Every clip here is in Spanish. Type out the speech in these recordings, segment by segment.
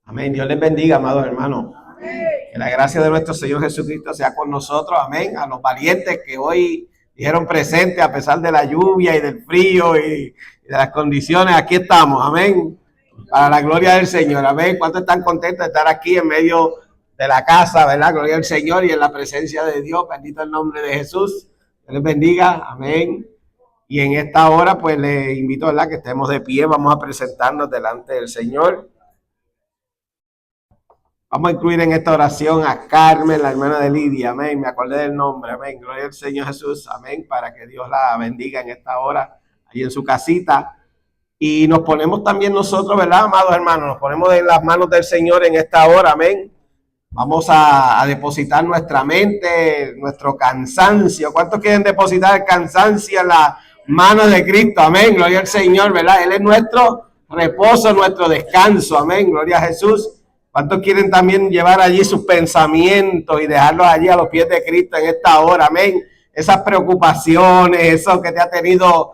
Amén. Dios les bendiga, amados hermanos. Que la gracia de nuestro Señor Jesucristo sea con nosotros. Amén. A los valientes que hoy dijeron presente a pesar de la lluvia y del frío y de las condiciones. Aquí estamos. Amén. Para la gloria del Señor. Amén. ¿Cuántos están contentos de estar aquí en medio de la casa, verdad? Gloria al Señor y en la presencia de Dios. Bendito el nombre de Jesús. Dios les bendiga. Amén. Y en esta hora, pues les invito, ¿verdad?, que estemos de pie. Vamos a presentarnos delante del Señor. Vamos a incluir en esta oración a Carmen, la hermana de Lidia. Amén. Me acordé del nombre. Amén. Gloria al Señor Jesús. Amén. Para que Dios la bendiga en esta hora, ahí en su casita. Y nos ponemos también nosotros, ¿verdad, amados hermanos? Nos ponemos en las manos del Señor en esta hora. Amén. Vamos a depositar nuestra mente, nuestro cansancio. ¿Cuántos quieren depositar el cansancio en las manos de Cristo? Amén. Gloria al Señor, ¿verdad? Él es nuestro reposo, nuestro descanso. Amén. Gloria a Jesús. ¿Cuántos quieren también llevar allí sus pensamientos y dejarlos allí a los pies de Cristo en esta hora? Amén. Esas preocupaciones, eso que te ha tenido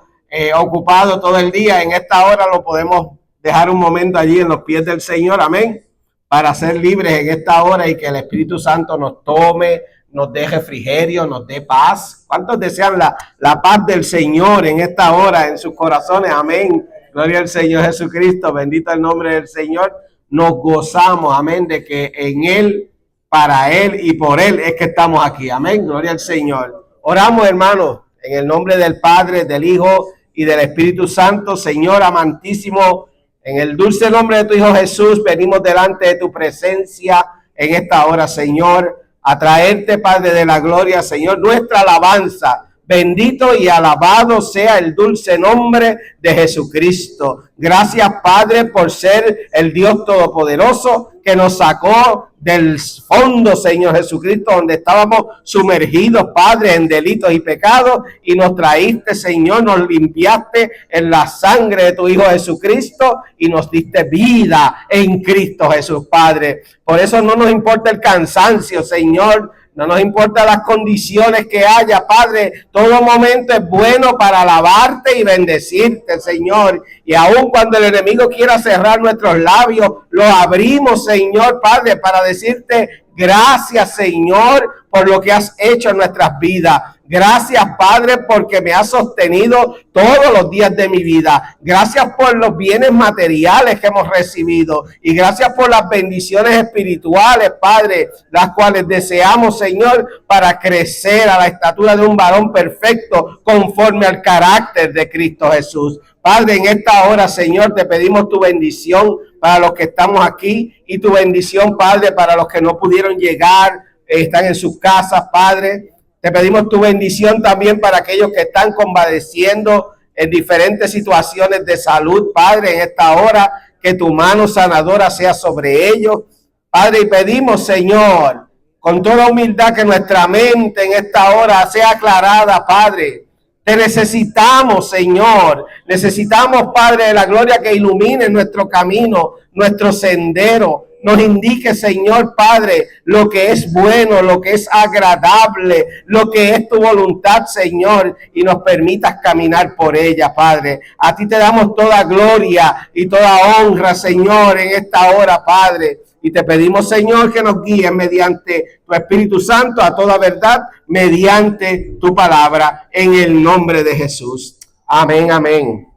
ocupado todo el día, en esta hora lo podemos dejar un momento allí en los pies del Señor. Amén. Para ser libres en esta hora y que el Espíritu Santo nos tome, nos dé refrigerio, nos dé paz. ¿Cuántos desean la paz del Señor en esta hora en sus corazones? Amén. Gloria al Señor Jesucristo. Bendito el nombre del Señor. Nos gozamos, amén, de que en Él, para Él y por Él es que estamos aquí. Amén, gloria al Señor. Oramos, hermanos, en el nombre del Padre, del Hijo y del Espíritu Santo. Señor amantísimo, en el dulce nombre de tu Hijo Jesús, venimos delante de tu presencia en esta hora, Señor, a traerte, Padre de la gloria, Señor, nuestra alabanza. Bendito y alabado sea el dulce nombre de Jesucristo. Gracias, Padre, por ser el Dios Todopoderoso que nos sacó del fondo, Señor Jesucristo, donde estábamos sumergidos, Padre, en delitos y pecados, y nos traíste, Señor, nos limpiaste en la sangre de tu Hijo Jesucristo y nos diste vida en Cristo Jesús, Padre. Por eso no nos importa el cansancio, Señor. No nos importa las condiciones que haya, Padre. Todo momento es bueno para alabarte y bendecirte, Señor. Y aun cuando el enemigo quiera cerrar nuestros labios, lo abrimos, Señor, Padre, para decirte gracias, Señor, por lo que has hecho en nuestras vidas. Gracias, Padre, porque me has sostenido todos los días de mi vida. Gracias por los bienes materiales que hemos recibido. Y gracias por las bendiciones espirituales, Padre, las cuales deseamos, Señor, para crecer a la estatura de un varón perfecto conforme al carácter de Cristo Jesús. Padre, en esta hora, Señor, te pedimos tu bendición para los que estamos aquí y tu bendición, Padre, para los que no pudieron llegar, están en sus casas, Padre. Te pedimos tu bendición también para aquellos que están convaleciendo en diferentes situaciones de salud, Padre, en esta hora, que tu mano sanadora sea sobre ellos, Padre, y pedimos, Señor, con toda humildad que nuestra mente en esta hora sea aclarada, Padre. Te necesitamos, Señor. Necesitamos, Padre de la gloria, que ilumine nuestro camino, nuestro sendero. Nos indique, Señor Padre, lo que es bueno, lo que es agradable, lo que es tu voluntad, Señor, y nos permitas caminar por ella, Padre. A ti te damos toda gloria y toda honra, Señor, en esta hora, Padre. Y te pedimos, Señor, que nos guíes mediante tu Espíritu Santo a toda verdad, mediante tu palabra, en el nombre de Jesús. Amén, amén.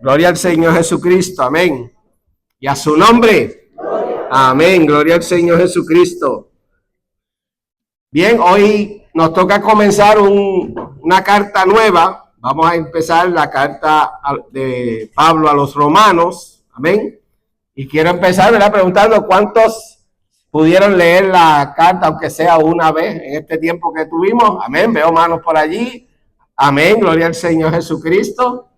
Gloria al Señor Jesucristo, amén. Y a su nombre. Amén, gloria al Señor Jesucristo. Bien, hoy nos toca comenzar una carta nueva. Vamos a empezar la carta de Pablo a los romanos. Amén. Y quiero empezar, ¿verdad?, preguntando cuántos pudieron leer la carta, aunque sea una vez en este tiempo que tuvimos. Amén, veo manos por allí. Amén, gloria al Señor Jesucristo.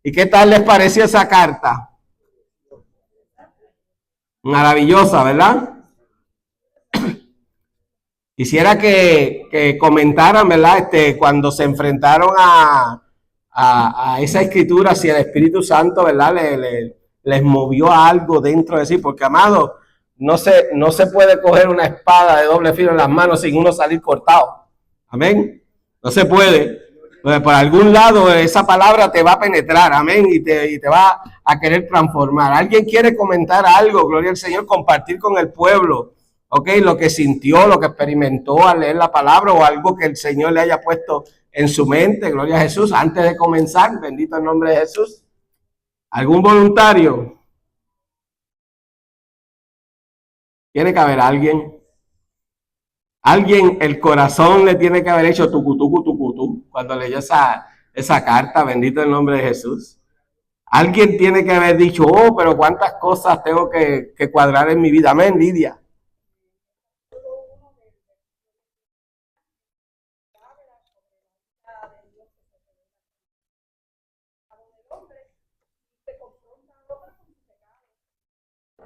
¿Y qué tal les pareció esa carta? Maravillosa, ¿verdad? Quisiera que comentaran, ¿verdad? Cuando se enfrentaron a esa escritura, si el Espíritu Santo, ¿verdad?, les movió algo dentro de sí, porque, amado, no se puede coger una espada de doble filo en las manos sin uno salir cortado. Amén. No se puede. Pues por algún lado esa palabra te va a penetrar, amén, y te va a querer transformar. ¿Alguien quiere comentar algo, gloria al Señor, compartir con el pueblo, ok, lo que sintió, lo que experimentó al leer la palabra o algo que el Señor le haya puesto en su mente, gloria a Jesús, antes de comenzar, bendito el nombre de Jesús? ¿Algún voluntario? Tiene que haber alguien. Alguien, el corazón le tiene que haber hecho tucutú cuando leyó esa carta, bendito el nombre de Jesús. Alguien tiene que haber dicho, oh, pero cuántas cosas tengo que cuadrar en mi vida. Amén, Lidia.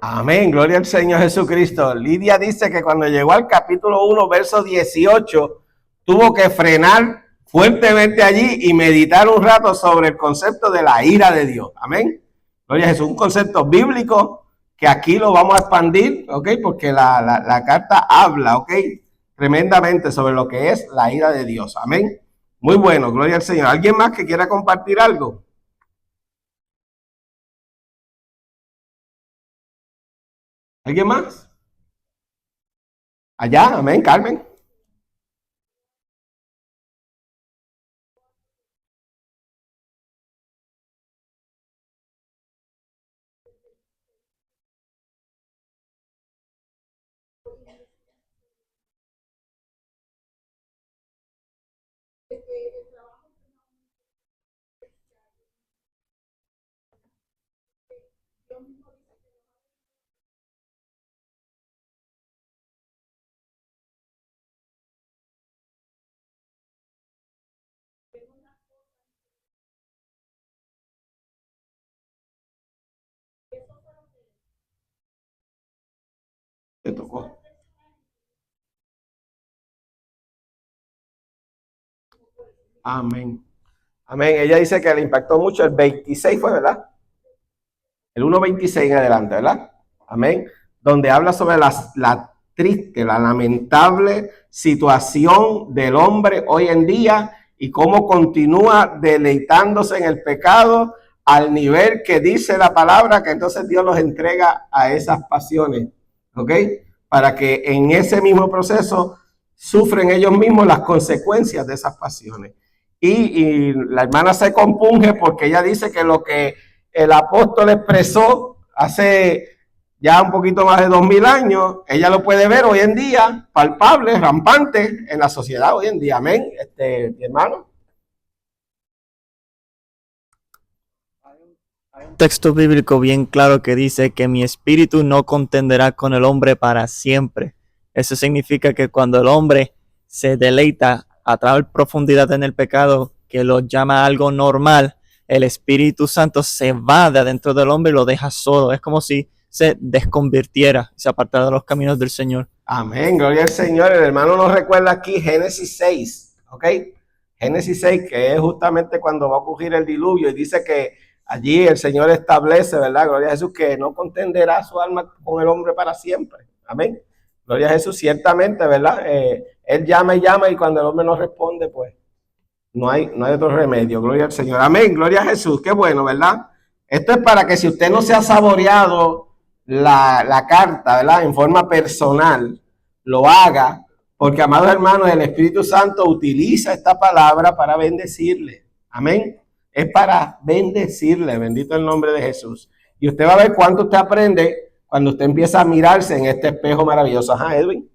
Amén, gloria al Señor Jesucristo. Lidia dice que cuando llegó al capítulo 1, verso 18, tuvo que frenar fuertemente allí y meditar un rato sobre el concepto de la ira de Dios. Amén. Gloria a Jesús, un concepto bíblico que aquí lo vamos a expandir, ¿ok? Porque la carta habla, ¿ok? Tremendamente sobre lo que es la ira de Dios. Amén. Muy bueno, gloria al Señor. ¿Alguien más que quiera compartir algo? ¿Alguien más? Allá, amén, Carmen. Te tocó. Amén. Amén. Ella dice que le impactó mucho el 26, fue, ¿verdad? El 1.26 en adelante, ¿verdad? Amén. Donde habla sobre la triste, la lamentable situación del hombre hoy en día y cómo continúa deleitándose en el pecado al nivel que dice la palabra que entonces Dios los entrega a esas pasiones, ¿ok? Para que en ese mismo proceso sufren ellos mismos las consecuencias de esas pasiones. Y la hermana se compunge porque ella dice que lo que el apóstol expresó hace ya un poquito más de 2000 años, ella lo puede ver hoy en día, palpable, rampante en la sociedad hoy en día. Amén, mi hermano. Hay un texto bíblico bien claro que dice que mi espíritu no contenderá con el hombre para siempre. Eso significa que cuando el hombre se deleita a través de profundidad en el pecado, que lo llama algo normal, el Espíritu Santo se va de adentro del hombre y lo deja solo. Es como si se desconvirtiera, se apartara de los caminos del Señor. Amén, gloria al Señor. El hermano nos recuerda aquí Génesis 6, ¿ok? Génesis 6, que es justamente cuando va a ocurrir el diluvio, y dice que allí el Señor establece, ¿verdad? Gloria a Jesús, que no contenderá su alma con el hombre para siempre. Amén. Gloria a Jesús, ciertamente, ¿verdad? Él llama y llama y cuando el hombre no responde, pues no hay otro remedio. Gloria al Señor. Amén. Gloria a Jesús. Qué bueno, ¿verdad? Esto es para que si usted no se ha saboreado la carta, ¿verdad? En forma personal, lo haga, porque, amados hermanos, el Espíritu Santo utiliza esta palabra para bendecirle. Amén. Es para bendecirle, bendito el nombre de Jesús. Y usted va a ver cuánto usted aprende cuando usted empieza a mirarse en este espejo maravilloso. Ajá, Edwin.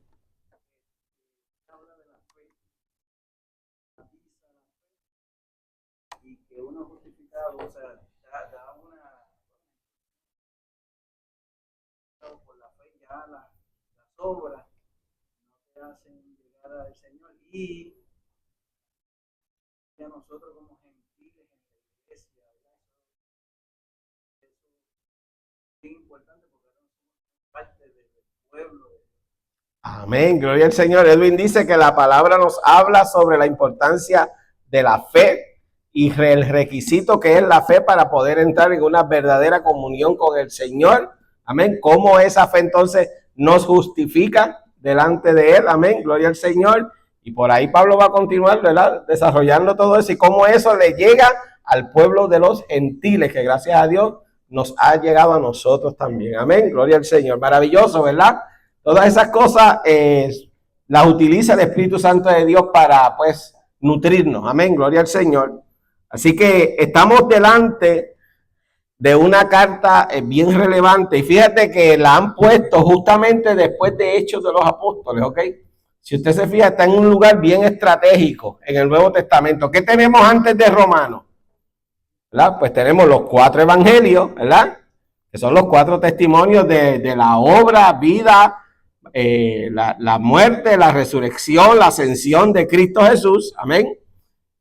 Y que uno justificado, o sea, da una por la fe, ya las obras no te hacen llegar al Señor. Y a nosotros como gentiles en la iglesia, ¿verdad? Eso es bien importante porque no somos parte del pueblo. Amén, gloria al Señor. Edwin dice que la palabra nos habla sobre la importancia de la fe y el requisito que es la fe para poder entrar en una verdadera comunión con el Señor. Amén. Cómo esa fe entonces nos justifica delante de Él. Amén. Gloria al Señor. Y por ahí Pablo va a continuar, ¿verdad?, desarrollando todo eso y cómo eso le llega al pueblo de los gentiles, que gracias a Dios nos ha llegado a nosotros también. Amén, gloria al Señor. Maravilloso, ¿verdad? Todas esas cosas las utiliza el Espíritu Santo de Dios para, pues, nutrirnos. Amén, gloria al Señor. Así que estamos delante de una carta bien relevante. Y fíjate que la han puesto justamente después de Hechos de los Apóstoles, ¿ok? Si usted se fija, está en un lugar bien estratégico en el Nuevo Testamento. ¿Qué tenemos antes de Romanos? ¿Verdad? Pues tenemos los 4 evangelios, ¿verdad?, que son los 4 testimonios de la obra, vida, la muerte, la resurrección, la ascensión de Cristo Jesús. Amén.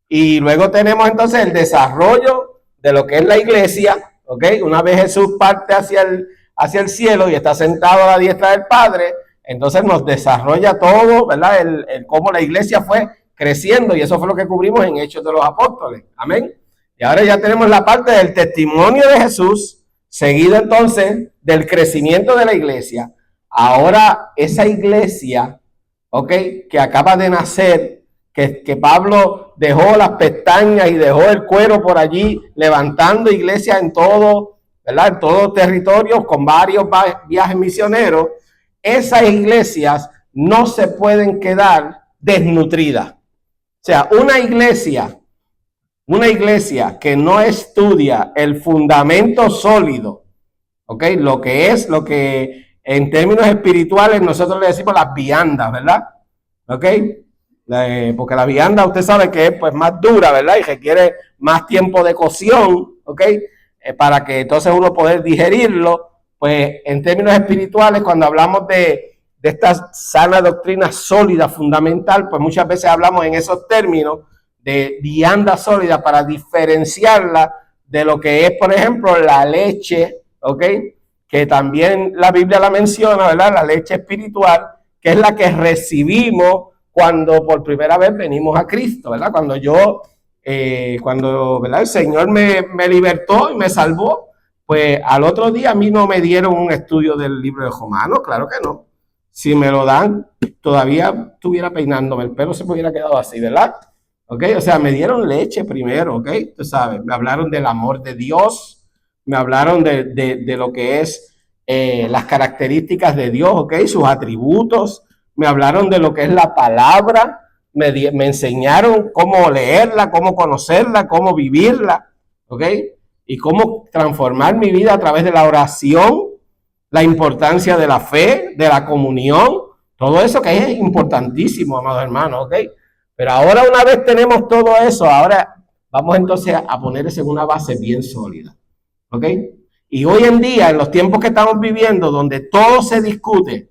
Y luego tenemos entonces el desarrollo de lo que es la iglesia, ¿ok? Una vez Jesús parte hacia el cielo y está sentado a la diestra del Padre, entonces nos desarrolla todo, ¿verdad? El cómo la iglesia fue creciendo, y eso fue lo que cubrimos en Hechos de los Apóstoles. Amén. Y ahora ya tenemos la parte del testimonio de Jesús, seguido entonces del crecimiento de la iglesia. Ahora esa iglesia, ¿ok?, que acaba de nacer, que Pablo dejó las pestañas y dejó el cuero por allí, levantando iglesias en todo, ¿verdad?, en todo territorio, con varios viajes misioneros. Esas iglesias no se pueden quedar desnutridas. O sea, una iglesia que no estudia el fundamento sólido, ¿ok?, lo que en términos espirituales nosotros le decimos las viandas, ¿verdad? ¿Ok? Porque la vianda usted sabe que es, pues, más dura, ¿verdad?, y requiere más tiempo de cocción, ¿ok?, para que entonces uno poder digerirlo. Pues en términos espirituales, cuando hablamos de esta sana doctrina sólida, fundamental, pues muchas veces hablamos en esos términos de vianda sólida para diferenciarla de lo que es, por ejemplo, la leche, ¿ok?, que también la Biblia la menciona, ¿verdad?, la leche espiritual, que es la que recibimos cuando por primera vez venimos a Cristo, ¿verdad? Cuando ¿verdad?, el Señor me libertó y me salvó, pues al otro día a mí no me dieron un estudio del libro de Romanos, claro que no. Si me lo dan, todavía estuviera peinándome el pelo, se me hubiera quedado así, ¿verdad? ¿Ok? O sea, me dieron leche primero, ¿ok? Tú sabes, me hablaron del amor de Dios, me hablaron de lo que es las características de Dios, ¿ok?, sus atributos. Me hablaron de lo que es la palabra, me enseñaron cómo leerla, cómo conocerla, cómo vivirla, ¿ok?, y cómo transformar mi vida a través de la oración, la importancia de la fe, de la comunión, todo eso que es importantísimo, amados hermanos, ¿ok? Pero ahora, una vez tenemos todo eso, ahora vamos entonces a poner eso en una base bien sólida, ¿ok? Y hoy en día, en los tiempos que estamos viviendo, donde todo se discute,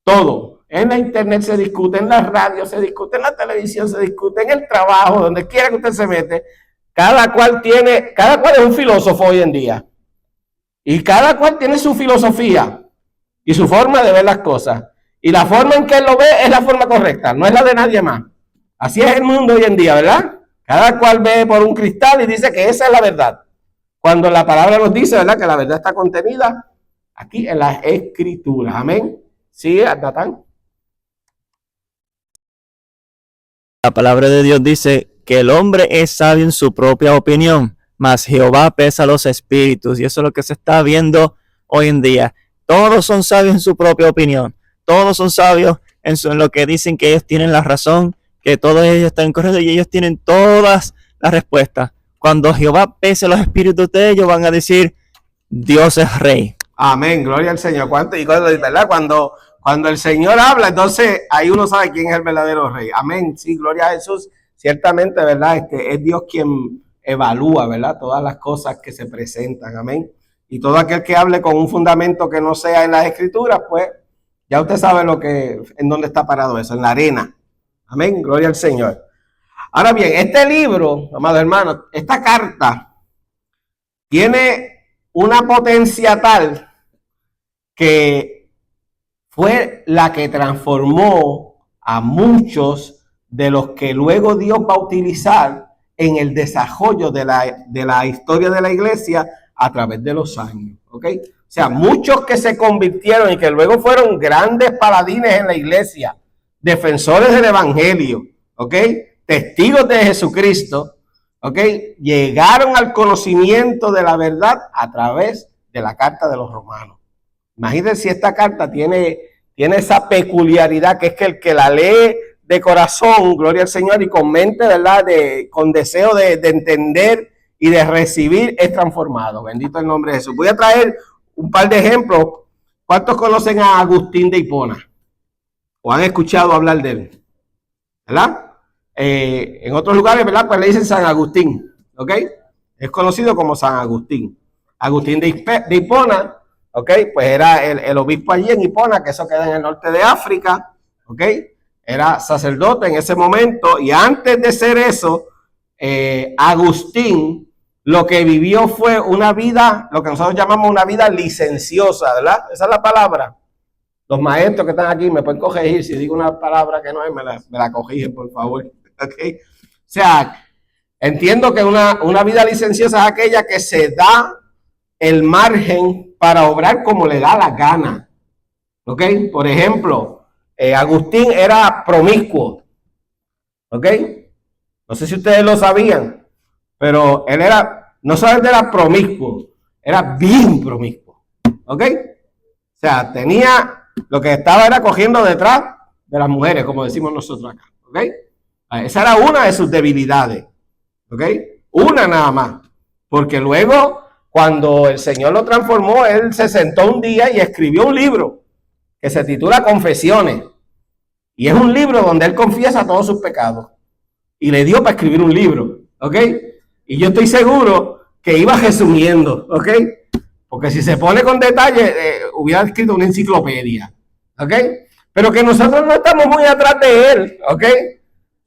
todo, en la internet se discute, en la radio se discute, en la televisión se discute, en el trabajo, donde quiera que usted se mete, cada cual es un filósofo hoy en día. Y cada cual tiene su filosofía y su forma de ver las cosas. Y la forma en que él lo ve es la forma correcta, no es la de nadie más. Así es el mundo hoy en día, ¿verdad? Cada cual ve por un cristal y dice que esa es la verdad. Cuando la palabra nos dice, ¿verdad?, que la verdad está contenida aquí en las Escrituras. Amén. ¿Sí, Natán? La palabra de Dios dice que el hombre es sabio en su propia opinión, mas Jehová pesa los espíritus. Y eso es lo que se está viendo hoy en día. Todos son sabios en su propia opinión. Todos son sabios en lo que dicen que ellos tienen la razón, que todos ellos están correctos y ellos tienen todas las respuestas. Cuando Jehová pese los espíritus de ellos, van a decir, Dios es rey. Amén, gloria al Señor. ¿Verdad? Cuando el Señor habla, entonces ahí uno sabe quién es el verdadero rey. Amén, sí, gloria a Jesús. Ciertamente, ¿verdad? Es Dios quien evalúa, ¿verdad?, todas las cosas que se presentan. Amén. Y todo aquel que hable con un fundamento que no sea en las Escrituras, pues ya usted sabe en dónde está parado eso, en la arena. Amén, gloria al Señor. Ahora bien, este libro, amados hermanos, esta carta tiene una potencia tal que fue la que transformó a muchos de los que luego Dios va a utilizar en el desarrollo de la historia de la iglesia a través de los años, ¿ok? O sea, muchos que se convirtieron y que luego fueron grandes paladines en la iglesia, defensores del evangelio, ¿ok? Testigos de Jesucristo, ¿ok? Llegaron al conocimiento de la verdad a través de la carta de los romanos. Imagínense si esta carta tiene esa peculiaridad, que es que el que la lee de corazón, gloria al Señor, y con mente, ¿verdad? Con deseo de entender y de recibir, es transformado. Bendito el nombre de Jesús. Voy a traer un par de ejemplos. ¿Cuántos conocen a Agustín de Hipona? ¿O han escuchado hablar de él? ¿Verdad? En otros lugares, ¿verdad? Pues le dicen San Agustín, ¿ok? Es conocido como San Agustín. Agustín de Hipona, ¿ok? Pues era el obispo allí en Hipona, que eso queda en el norte de África, ¿ok? Era sacerdote en ese momento, y antes de ser eso, Agustín lo que vivió fue una vida, lo que nosotros llamamos una vida licenciosa, ¿verdad? Esa es la palabra. Los maestros que están aquí me pueden corregir si digo una palabra que no es, me la corrigen, por favor. ¿Okay? O sea, entiendo que una vida licenciosa es aquella que se da el margen para obrar como le da la gana. ¿Ok? Por ejemplo, Agustín era promiscuo. ¿Ok? No sé si ustedes lo sabían, pero él era, no solamente era promiscuo, era bien promiscuo. ¿Ok? O sea, lo que estaba era cogiendo detrás de las mujeres, como decimos nosotros acá. ¿Ok? Esa era una de sus debilidades. ¿Ok? Una nada más. Porque luego, cuando el Señor lo transformó, él se sentó un día y escribió un libro que se titula Confesiones. Y es un libro donde él confiesa todos sus pecados. Y le dio para escribir un libro. ¿Ok? Y yo estoy seguro que iba resumiendo. ¿Ok? Porque si se pone con detalle, hubiera escrito una enciclopedia. ¿Ok? Pero que nosotros no estamos muy atrás de él. ¿Ok?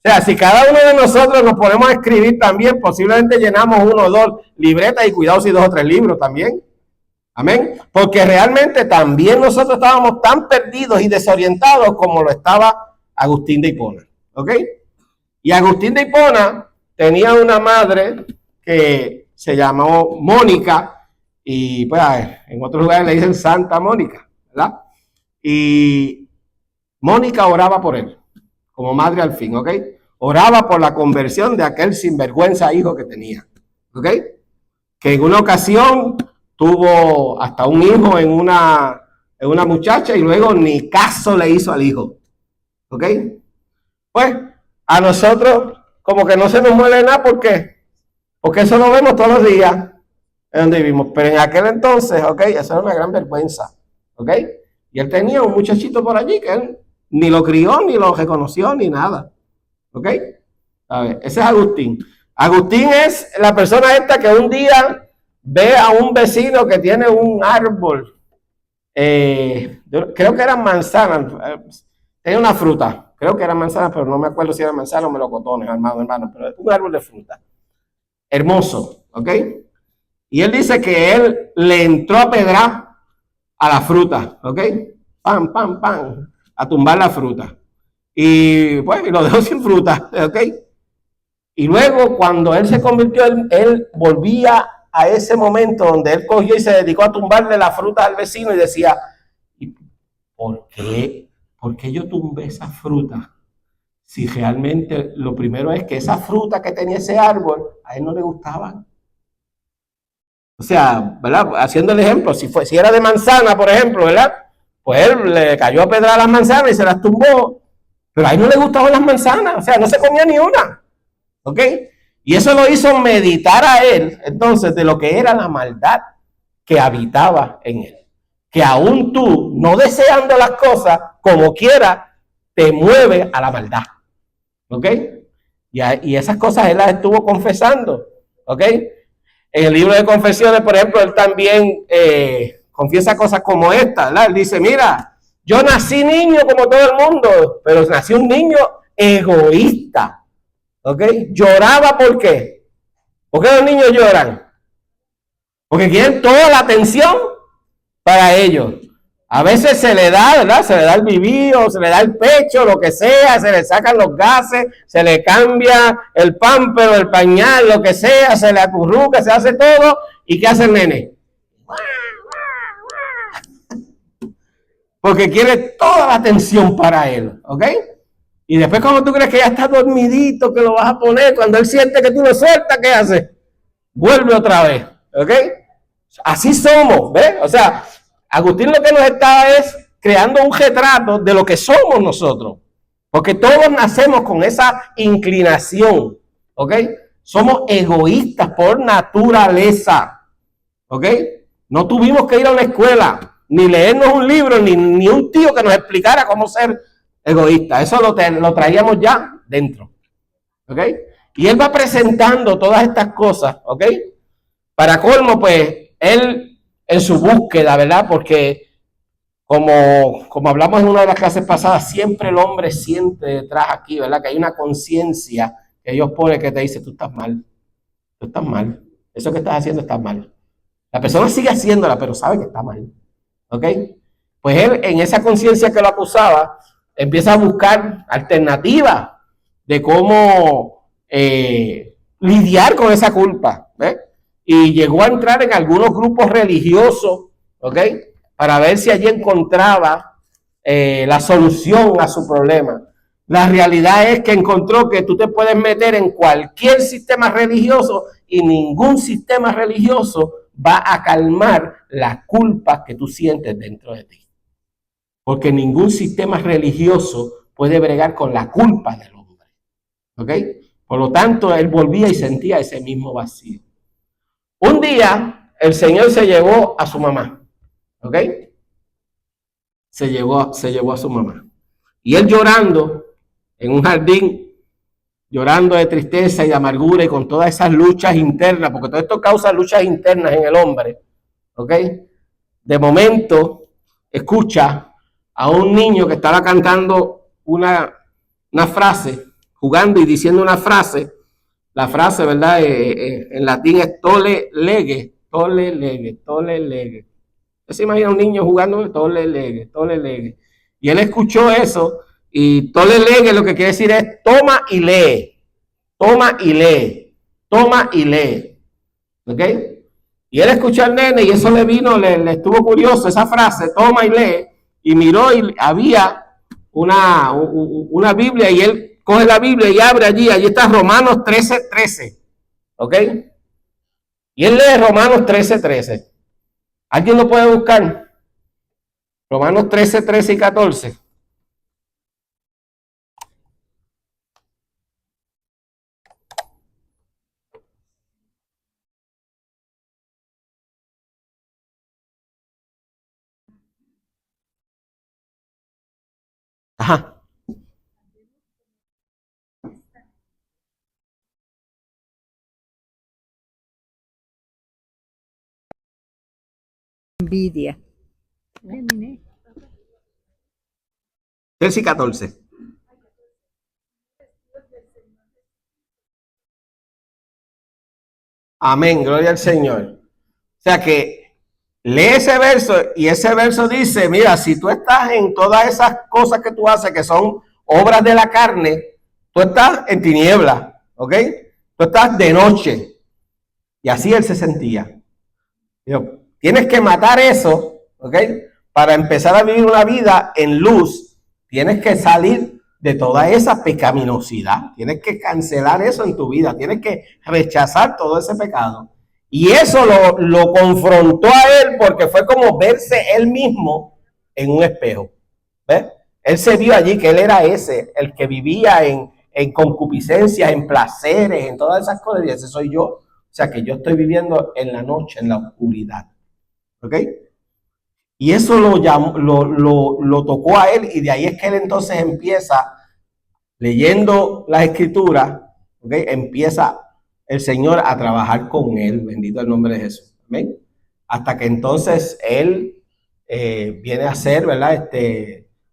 O sea, si cada uno de nosotros nos ponemos a escribir también, posiblemente llenamos 1 o 2 libretas y cuidado si 2 o 3 libros también. Amén. Porque realmente también nosotros estábamos tan perdidos y desorientados como lo estaba Agustín de Hipona. ¿Ok? Y Agustín de Hipona tenía una madre que se llamó Mónica, y pues en otros lugares le dicen Santa Mónica, ¿verdad? Y Mónica oraba por él, como madre al fin, ¿ok? Oraba por la conversión de aquel sinvergüenza hijo que tenía, ¿ok? Que en una ocasión tuvo hasta un hijo en una muchacha y luego ni caso le hizo al hijo, ¿ok? Pues a nosotros como que no se nos mueve nada, ¿por qué? Porque eso lo vemos todos los días en donde vivimos, pero en aquel entonces, ¿ok? Eso era una gran vergüenza, ¿ok? Y él tenía un muchachito por allí que él ni lo crió, ni lo reconoció, ni nada. ¿Ok? A ver, ese es Agustín. Agustín es la persona esta que un día ve a un vecino que tiene un árbol. Creo que eran manzanas. Tenía una fruta. Creo que eran manzanas, pero no me acuerdo si eran manzanas o melocotones, hermano. Pero es un árbol de fruta. Hermoso. ¿Ok? Y él dice que él le entró a pedrar a la fruta. ¿Ok? Pam, pam, pam. A tumbar la fruta. Y pues lo dejó sin fruta, ¿ok? Y luego cuando él se convirtió, él volvía a ese momento donde él cogió y se dedicó a tumbarle la fruta al vecino y decía, ¿por qué? ¿Por qué yo tumbé esa fruta? Si realmente lo primero es que esa fruta que tenía ese árbol, a él no le gustaban. O sea, ¿verdad? Haciendo el ejemplo, si era de manzana, por ejemplo, ¿verdad? Pues él le cayó a pedrar las manzanas y se las tumbó. Pero a él no le gustaban las manzanas, o sea, no se comía ni una. ¿Ok? Y eso lo hizo meditar a él, entonces, de lo que era la maldad que habitaba en él. Que aún tú, no deseando las cosas, como quiera, te mueve a la maldad. ¿Ok? Y esas cosas él las estuvo confesando. ¿Ok? En el libro de Confesiones, por ejemplo, él también confiesa cosas como esta, ¿verdad? Él dice, mira, yo nací niño como todo el mundo, pero nací un niño egoísta. ¿Ok? Lloraba, ¿por qué? ¿Por qué los niños lloran? Porque quieren toda la atención para ellos. A veces se le da, ¿verdad? Se le da el vivío, se le da el pecho, lo que sea, se le sacan los gases, se le cambia el pámpero, el pañal, lo que sea, se le acurruca, se hace todo. ¿Y qué hace el nene? Porque quiere toda la atención para él, ¿ok? Y después, cuando tú crees que ya está dormidito, que lo vas a poner, cuando él siente que tú lo sueltas, ¿qué hace? Vuelve otra vez, ¿ok? Así somos, ¿ves? O sea, Agustín lo que nos está es creando un retrato de lo que somos nosotros. Porque todos nacemos con esa inclinación, ¿ok? Somos egoístas por naturaleza, ¿ok? No tuvimos que ir a una escuela, ni leernos un libro, ni un tío que nos explicara cómo ser egoísta. Eso lo traíamos ya dentro, ¿ok? Y él va presentando todas estas cosas, ¿ok? Para colmo, pues, él en su búsqueda, ¿verdad? Porque como hablamos en una de las clases pasadas, siempre el hombre siente detrás aquí, ¿verdad? Que hay una conciencia que Dios pone que te dice, tú estás mal, eso que estás haciendo está mal. La persona sigue haciéndola, pero sabe que está mal, ¿ok? Pues él, en esa conciencia que lo acusaba, empieza a buscar alternativas de cómo lidiar con esa culpa, ¿ves? Y llegó a entrar en algunos grupos religiosos, ¿ok? Para ver si allí encontraba la solución a su problema. La realidad es que encontró que tú te puedes meter en cualquier sistema religioso y ningún sistema religioso va a calmar las culpas que tú sientes dentro de ti. Porque ningún sistema religioso puede bregar con la culpa del hombre, ¿ok? Por lo tanto, él volvía y sentía ese mismo vacío. Un día, el Señor se llevó a su mamá, ¿ok? Se llevó a su mamá. Y él llorando en un jardín, llorando de tristeza y de amargura y con todas esas luchas internas, porque todo esto causa luchas internas en el hombre, ¿ok? De momento, escucha a un niño que estaba cantando una frase, jugando y diciendo una frase. La frase, ¿verdad? En latín es tole lege, tole lege, tole lege. ¿Usted se imagina un niño jugando tole lege, tole lege? Y él escuchó eso y tole lege lo que quiere decir es toma y lee, toma y lee, toma y lee. ¿Ok? Y él escuchó al nene y eso le vino, le estuvo curioso esa frase, toma y lee, y miró y había una Biblia y él coge la Biblia y abre allí está Romanos 13:13, ¿ok? Y él lee Romanos 13:13. ¿Alguien lo puede buscar? Romanos 13:13 y 14. Ajá. Envidia. 13 y 14. Amén, gloria al Señor. O sea que lee ese verso y ese verso dice, mira, si tú estás en todas esas cosas que tú haces que son obras de la carne, tú estás en tiniebla, ¿ok? Tú estás de noche. Y así él se sentía. Digo, tienes que matar eso, ¿ok? Para empezar a vivir una vida en luz, tienes que salir de toda esa pecaminosidad. Tienes que cancelar eso en tu vida. Tienes que rechazar todo ese pecado. Y eso lo confrontó a él porque fue como verse él mismo en un espejo. ¿Ves? Él se vio allí que él era ese, el que vivía en concupiscencias, en placeres, en todas esas cosas. Y ese soy yo. O sea que yo estoy viviendo en la noche, en la oscuridad. ¿Ok? Y eso lo tocó a él y de ahí es que él entonces empieza leyendo las escrituras, ¿ok? Empieza el Señor a trabajar con él, bendito el nombre de Jesús, amén. Hasta que entonces él viene a ser, ¿verdad?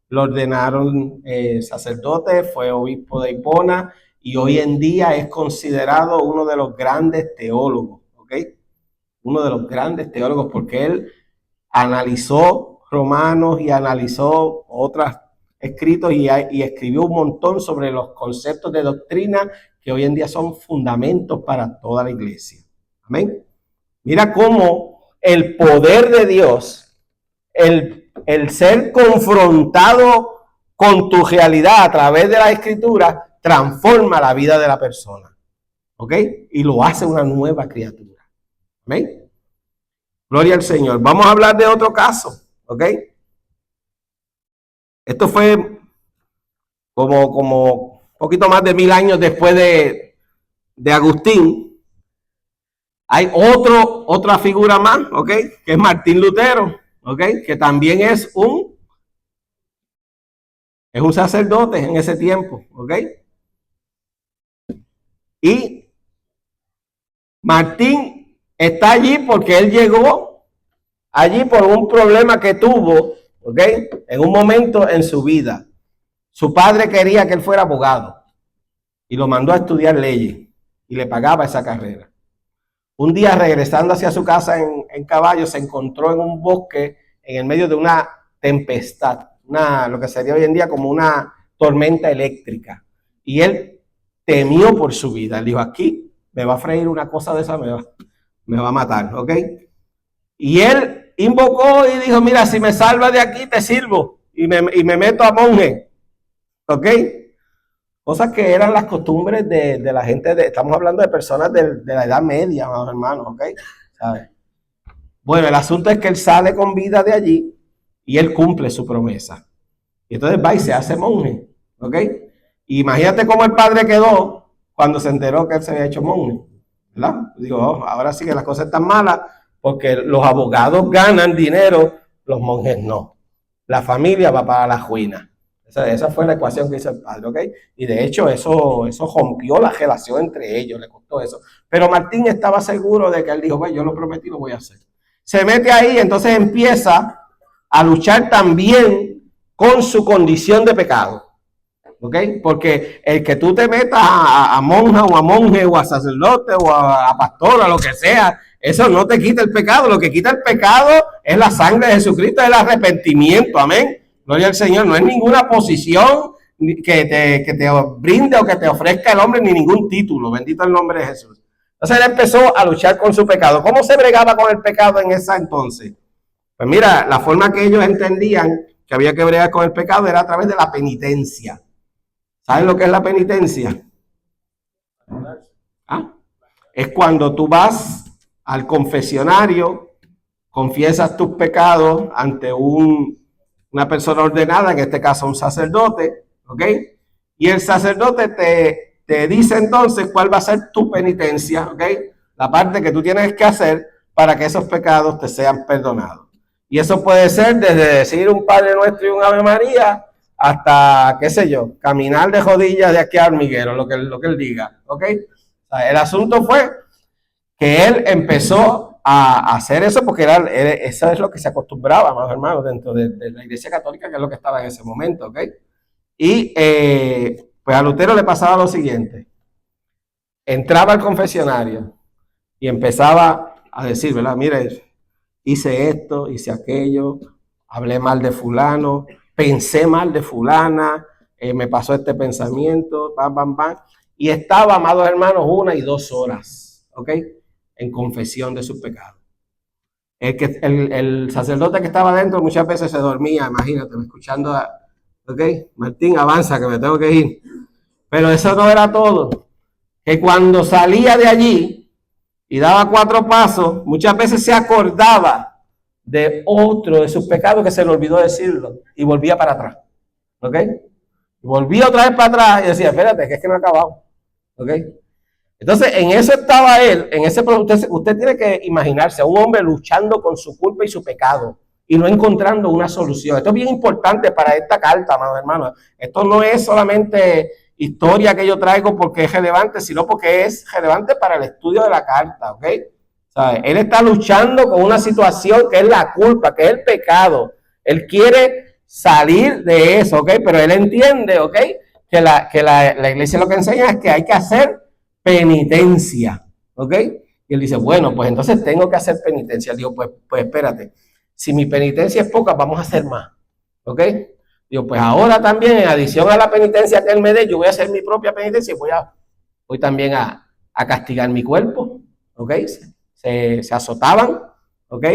Lo ordenaron sacerdote, fue obispo de Hipona y hoy en día es considerado uno de los grandes teólogos, ¿ok? Uno de los grandes teólogos porque él analizó Romanos y analizó otros escritos y escribió un montón sobre los conceptos de doctrina que hoy en día son fundamentos para toda la iglesia. Amén. Mira cómo el poder de Dios, el ser confrontado con tu realidad a través de la escritura, transforma la vida de la persona. ¿Ok? Y lo hace una nueva criatura. ¿Amén? Gloria al Señor. Vamos a hablar de otro caso. ¿Ok? Esto fue como un poquito más de 1000 años después de Agustín. Hay otra figura más, ¿ok? Que es Martín Lutero, ¿ok? Que también es un sacerdote en ese tiempo, ¿ok? Y Martín está allí porque él llegó allí por un problema que tuvo, ¿ok? En un momento en su vida. Su padre quería que él fuera abogado y lo mandó a estudiar leyes y le pagaba esa carrera. Un día, regresando hacia su casa en caballo, se encontró en un bosque en el medio de una tempestad, lo que sería hoy en día como una tormenta eléctrica. Y él temió por su vida. Él dijo, aquí me va a freír una cosa de esa, me va a matar, ¿ok? Y él invocó y dijo, mira, si me salvas de aquí, te sirvo. Y me meto a monje, ¿ok? Cosas que eran las costumbres de la gente, estamos hablando de personas de la edad media, hermanos, ¿ok? ¿Sabes? Bueno, el asunto es que él sale con vida de allí y él cumple su promesa. Y entonces va y se hace monje, ¿ok? Y imagínate cómo el padre quedó cuando se enteró que él se había hecho monje, ¿verdad? Digo, ahora sí que las cosas están malas porque los abogados ganan dinero, los monjes no. La familia va para la ruina. Esa fue la ecuación que hizo el padre, ¿ok? Y de hecho eso rompió la relación entre ellos, le costó eso. Pero Martín estaba seguro de que él dijo, bueno, yo lo prometí, lo voy a hacer. Se mete ahí, entonces empieza a luchar también con su condición de pecado, ¿ok? Porque el que tú te metas a monja o a monje o a sacerdote o a pastora, lo que sea, eso no te quita el pecado. Lo que quita el pecado es la sangre de Jesucristo, es el arrepentimiento, amén. Gloria al Señor, no es ninguna posición que te brinde o que te ofrezca el hombre, ni ningún título, bendito el nombre de Jesús. Entonces él empezó a luchar con su pecado. ¿Cómo se bregaba con el pecado en esa entonces? Pues mira, la forma que ellos entendían que había que bregar con el pecado era a través de la penitencia. ¿Saben lo que es la penitencia? ¿Ah? Es cuando tú vas al confesionario, confiesas tus pecados ante una persona ordenada, en este caso un sacerdote, ¿ok? Y el sacerdote te dice entonces cuál va a ser tu penitencia, ¿ok? La parte que tú tienes que hacer para que esos pecados te sean perdonados. Y eso puede ser desde decir un Padre Nuestro y un Ave María hasta, qué sé yo, caminar de rodillas de aquí a hormiguero, lo que él diga, ¿ok? O sea, el asunto fue que él empezó a hacer eso porque eso es lo que se acostumbraba, más hermanos, dentro de la Iglesia Católica, que es lo que estaba en ese momento, ¿ok? Y pues a Lutero le pasaba lo siguiente. Entraba al confesionario y empezaba a decir, ¿verdad? Mire, hice esto, hice aquello, hablé mal de fulano, pensé mal de fulana, me pasó este pensamiento, bam, bam, bam. Y estaba, amados hermanos, 1 y 2 horas, ¿ok? En confesión de sus pecados. El sacerdote que estaba adentro muchas veces se dormía, imagínate, escuchando ok, Martín, avanza que me tengo que ir. Pero eso no era todo. Que cuando salía de allí y daba 4 pasos, muchas veces se acordaba de otro de sus pecados que se le olvidó decirlo y volvía para atrás. ¿Ok? Volvía otra vez para atrás y decía, espérate, que es que no he acabado. ¿Ok? Entonces, en eso estaba él, usted tiene que imaginarse a un hombre luchando con su culpa y su pecado y no encontrando una solución. Esto es bien importante para esta carta, amados hermanos. Esto no es solamente historia que yo traigo porque es relevante, sino porque es relevante para el estudio de la carta, ¿ok? ¿Sabe? Él está luchando con una situación que es la culpa, que es el pecado. Él quiere salir de eso, ¿ok? Pero él entiende, ¿ok? Que la iglesia lo que enseña es que hay que hacer penitencia, ¿ok? Y él dice, bueno, pues entonces tengo que hacer penitencia. Digo, pues espérate, si mi penitencia es poca, vamos a hacer más, ¿ok? Digo, pues ahora también, en adición a la penitencia que él me dé, yo voy a hacer mi propia penitencia y voy también a castigar mi cuerpo, ¿ok? Se azotaban, ¿ok?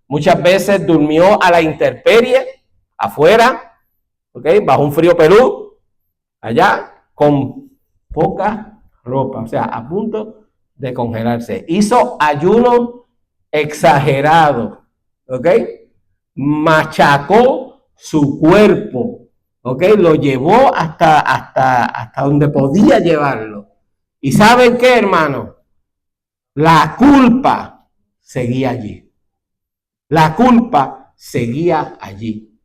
Muchas veces durmió a la intemperie, afuera, ¿ok? Bajo un frío Perú, allá, con poca ropa, o sea, a punto de congelarse. Hizo ayuno exagerado, ¿ok? Machacó su cuerpo, ¿ok? Lo llevó hasta donde podía llevarlo. ¿Y saben qué, hermano? La culpa seguía allí. La culpa seguía allí.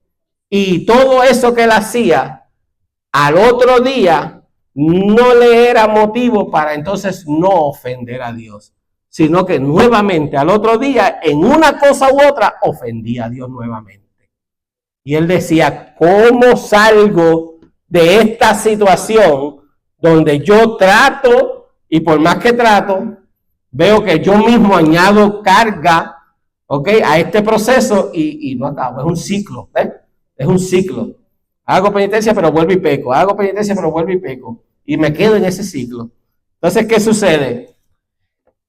Y todo eso que él hacía, al otro día, no le era motivo para entonces no ofender a Dios, sino que nuevamente al otro día, en una cosa u otra, ofendía a Dios nuevamente. Y él decía, ¿cómo salgo de esta situación donde yo trato, y por más que trato, veo que yo mismo añado carga, ¿ok?, a este proceso y no acabo? Es un ciclo, ¿ves? Es un ciclo. Hago penitencia, pero vuelvo y peco. Hago penitencia, pero vuelvo y peco. Y me quedo en ese ciclo. Entonces, ¿qué sucede?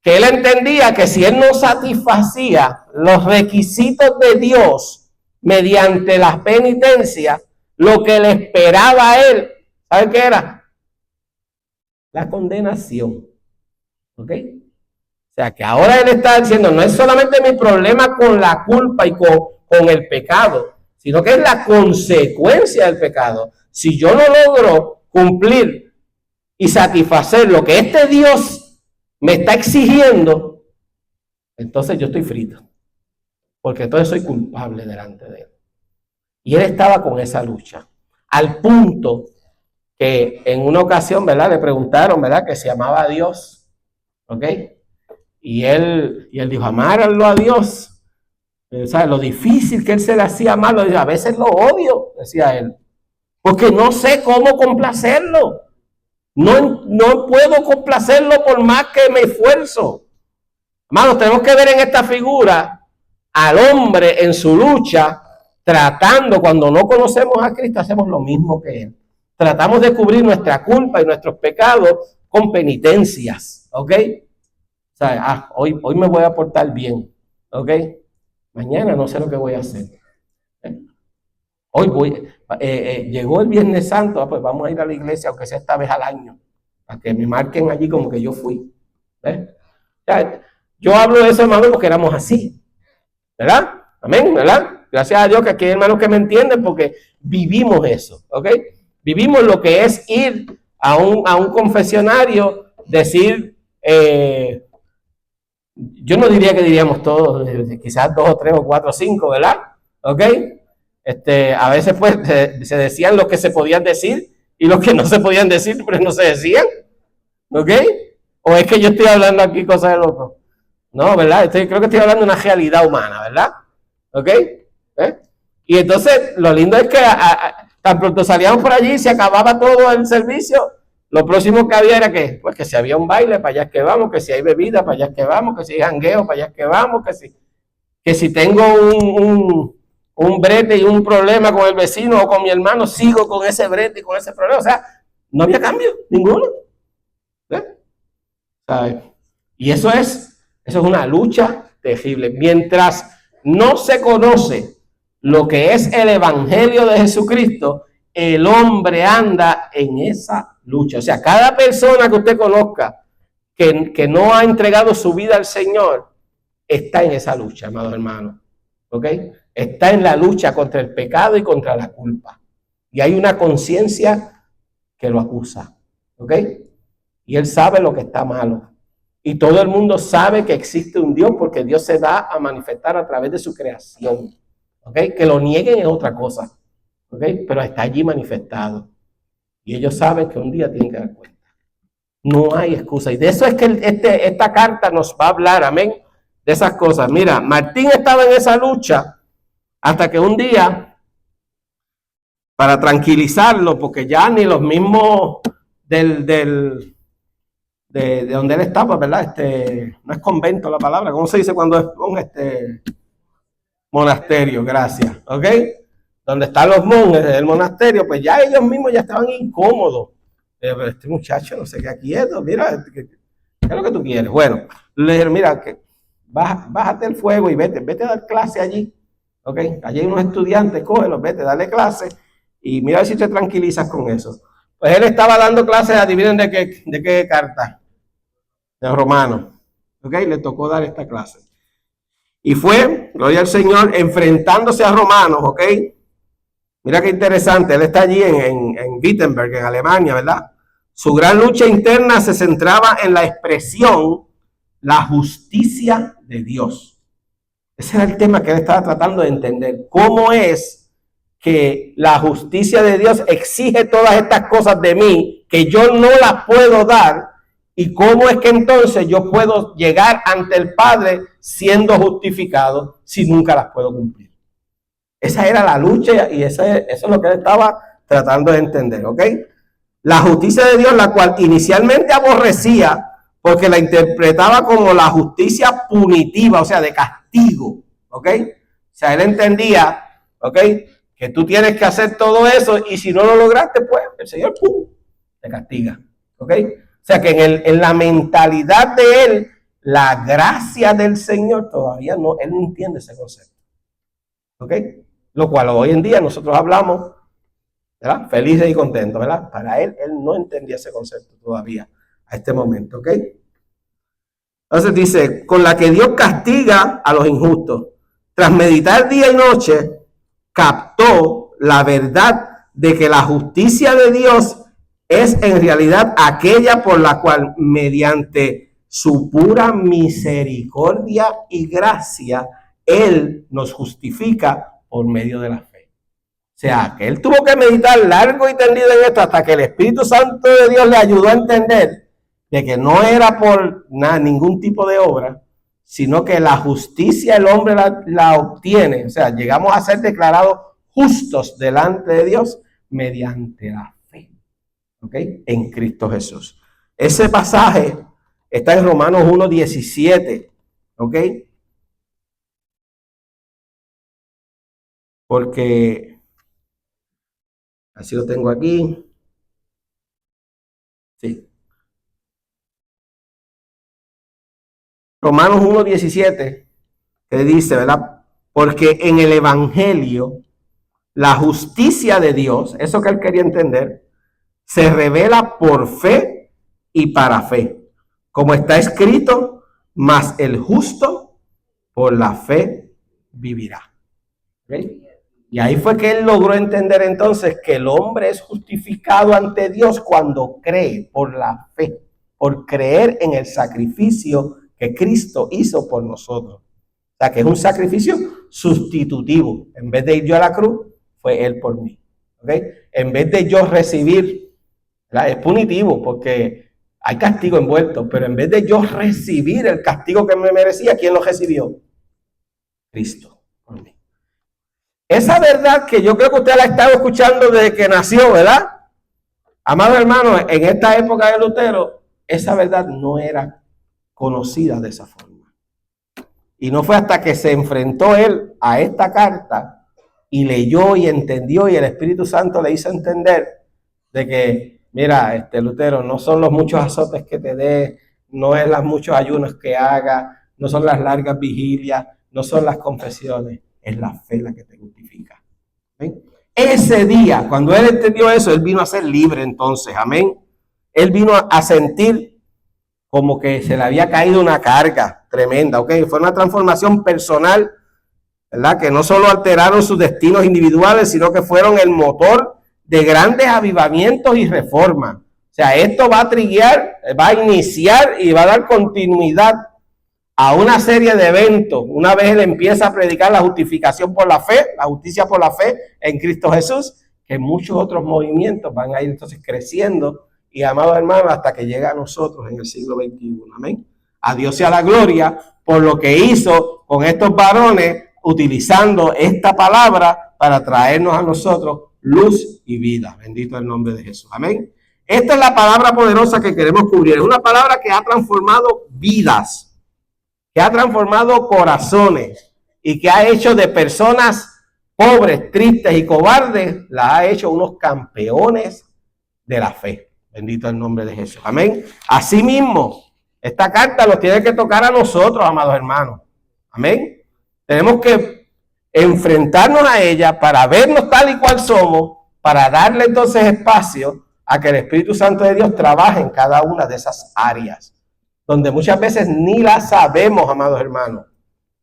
Que él entendía que si él no satisfacía los requisitos de Dios mediante las penitencias, lo que le esperaba a él, ¿sabe qué era? La condenación. ¿Ok? O sea, que ahora él está diciendo, no es solamente mi problema con la culpa y con el pecado, sino que es la consecuencia del pecado. Si yo no logro cumplir y satisfacer lo que este Dios me está exigiendo, entonces yo estoy frito, porque entonces soy culpable delante de él. Y él estaba con esa lucha, al punto que en una ocasión, ¿verdad?, le preguntaron, ¿verdad?, que se amaba a Dios, ¿ok? Y él dijo, amarlo a Dios. ¿Sabes? Lo difícil que él se le hacía amar, a veces lo odio, decía él, porque no sé cómo complacerlo. No puedo complacerlo por más que me esfuerzo. Hermanos, tenemos que ver en esta figura al hombre en su lucha, tratando, cuando no conocemos a Cristo, hacemos lo mismo que él. Tratamos de cubrir nuestra culpa y nuestros pecados con penitencias, ¿ok? O sea, hoy me voy a portar bien, ¿ok? Mañana no sé lo que voy a hacer. Hoy llegó el Viernes Santo, pues vamos a ir a la iglesia, aunque sea esta vez al año, para que me marquen allí como que yo fui. Yo hablo de eso, hermano, porque éramos así, ¿verdad? Amén, ¿verdad? Gracias a Dios que aquí hay hermanos que me entienden, porque vivimos eso, ¿ok? Vivimos lo que es ir a un confesionario, decir, yo no diría que diríamos todos, quizás 2 o 3 o 4 o 5, ¿verdad? ¿Ok? A veces pues se decían los que se podían decir y los que no se podían decir, pero no se decían. ¿Ok? ¿O es que yo estoy hablando aquí cosas de loco? No, ¿verdad? Creo que estoy hablando de una realidad humana, ¿verdad? ¿Ok? Y entonces lo lindo es que tan pronto salíamos por allí y se acababa todo el servicio. Lo próximo que había era que, pues, que si había un baile, para allá es que vamos, que si hay bebida, para allá es que vamos, que si hay jangueo, para allá es que vamos, que si tengo un brete y un problema con el vecino o con mi hermano, sigo con ese brete y con ese problema. O sea, no había cambio, ninguno. ¿Sabes? Y eso es una lucha terrible. Mientras no se conoce lo que es el evangelio de Jesucristo, el hombre anda en esa lucha. O sea, cada persona que usted conozca que no ha entregado su vida al Señor, está en esa lucha, amado hermano. ¿Ok? Está en la lucha contra el pecado y contra la culpa. Y hay una conciencia que lo acusa. ¿Ok? Y él sabe lo que está malo. Y todo el mundo sabe que existe un Dios, porque Dios se da a manifestar a través de su creación. ¿Ok? Que lo nieguen es otra cosa. ¿Ok? Pero está allí manifestado. Y ellos saben que un día tienen que dar cuenta. No hay excusa. Y de eso es que esta carta nos va a hablar, amén, de esas cosas. Mira, Martín estaba en esa lucha hasta que un día, para tranquilizarlo, porque ya ni los mismos de donde él estaba, ¿verdad? No es convento la palabra, ¿cómo se dice cuando es un monasterio? Gracias, ¿ok? Donde están los monjes del monasterio, pues ya ellos mismos ya estaban incómodos. Pero este muchacho no se queda quieto, mira, ¿qué es lo que tú quieres? Bueno, le dijeron, mira, que bájate el fuego y vete a dar clase allí, ¿ok? Allí hay unos estudiantes, cógelos, vete, dale clase Y mira a ver si te tranquilizas con eso. Pues él estaba dando clases, adivinen de qué carta. De Romanos. ¿Ok? Le tocó dar esta clase. Y fue, gloria al Señor, enfrentándose a Romanos, ¿ok? Mira qué interesante, él está allí en Wittenberg, en Alemania, ¿verdad? Su gran lucha interna se centraba en la expresión, la justicia de Dios. Ese era el tema que él estaba tratando de entender. ¿Cómo es que la justicia de Dios exige todas estas cosas de mí que yo no las puedo dar? ¿Y cómo es que entonces yo puedo llegar ante el Padre siendo justificado si nunca las puedo cumplir? Esa era la lucha y eso es lo que él estaba tratando de entender, ¿ok? La justicia de Dios, la cual inicialmente aborrecía porque la interpretaba como la justicia punitiva, o sea, de castigo, ¿ok? O sea, él entendía, ¿ok?, que tú tienes que hacer todo eso y si no lo lograste, pues el Señor, ¡pum!, te castiga, ¿ok? O sea que en la mentalidad de él, la gracia del Señor todavía no, él no entiende ese concepto. ¿Ok? Lo cual hoy en día nosotros hablamos, ¿verdad?, felices y contentos, ¿verdad? Para él no entendía ese concepto todavía a este momento, ¿ok? Entonces dice, con la que Dios castiga a los injustos. Tras meditar día y noche, captó la verdad de que la justicia de Dios es en realidad aquella por la cual mediante su pura misericordia y gracia, Él nos justifica por medio de la fe. O sea, que Él tuvo que meditar largo y tendido en esto hasta que el Espíritu Santo de Dios le ayudó a entender de que no era por ningún tipo de obra, sino que la justicia el hombre la obtiene. O sea, llegamos a ser declarados justos delante de Dios mediante la fe. ¿Ok? En Cristo Jesús. Ese pasaje está en Romanos 1:17. ¿Ok? Porque así lo tengo aquí. Sí. Romanos 1:17, que dice, ¿verdad? Porque en el Evangelio, la justicia de Dios, eso que él quería entender, se revela por fe y para fe. Como está escrito, mas el justo por la fe vivirá. ¿Okay? Y ahí fue que él logró entender entonces que el hombre es justificado ante Dios cuando cree por la fe, por creer en el sacrificio que Cristo hizo por nosotros. O sea, que es un sacrificio sustitutivo. En vez de ir yo a la cruz, fue Él por mí. ¿Okay? En vez de yo recibir, ¿verdad?, es punitivo porque hay castigo envuelto, pero en vez de yo recibir el castigo que me merecía, ¿quién lo recibió? Cristo por mí. Esa verdad que yo creo que usted la ha estado escuchando desde que nació, ¿verdad? Amados hermanos, en esta época de Lutero, esa verdad no era conocida de esa forma. Y no fue hasta que se enfrentó él a esta carta y leyó y entendió y el Espíritu Santo le hizo entender de que, mira, Lutero, no son los muchos azotes que te dé, no es los muchos ayunos que haga, no son las largas vigilias, no son las confesiones, es la fe la que te justifica. ¿Ven? Ese día, cuando él entendió eso, él vino a ser libre entonces, amén. Él vino a sentir como que se le había caído una carga tremenda, ¿ok? Fue una transformación personal, ¿verdad? Que no solo alteraron sus destinos individuales, sino que fueron el motor de grandes avivamientos y reformas. O sea, esto va a triguear, va a iniciar y va a dar continuidad a una serie de eventos. Una vez él empieza a predicar la justificación por la fe, la justicia por la fe en Cristo Jesús, que muchos otros movimientos van a ir entonces creciendo y, amados hermanos, hasta que llega a nosotros en el siglo XXI. Amén. A Dios sea la gloria por lo que hizo con estos varones, utilizando esta palabra para traernos a nosotros luz y vida. Bendito el nombre de Jesús. Amén. Esta es la palabra poderosa que queremos cubrir. Es una palabra que ha transformado vidas, que ha transformado corazones y que ha hecho de personas pobres, tristes y cobardes, la ha hecho unos campeones de la fe. Bendito el nombre de Jesús. Amén. Asimismo, esta carta nos tiene que tocar a nosotros, amados hermanos. Amén. Tenemos que enfrentarnos a ella para vernos tal y cual somos, para darle entonces espacio a que el Espíritu Santo de Dios trabaje en cada una de esas áreas, donde muchas veces ni las sabemos, amados hermanos.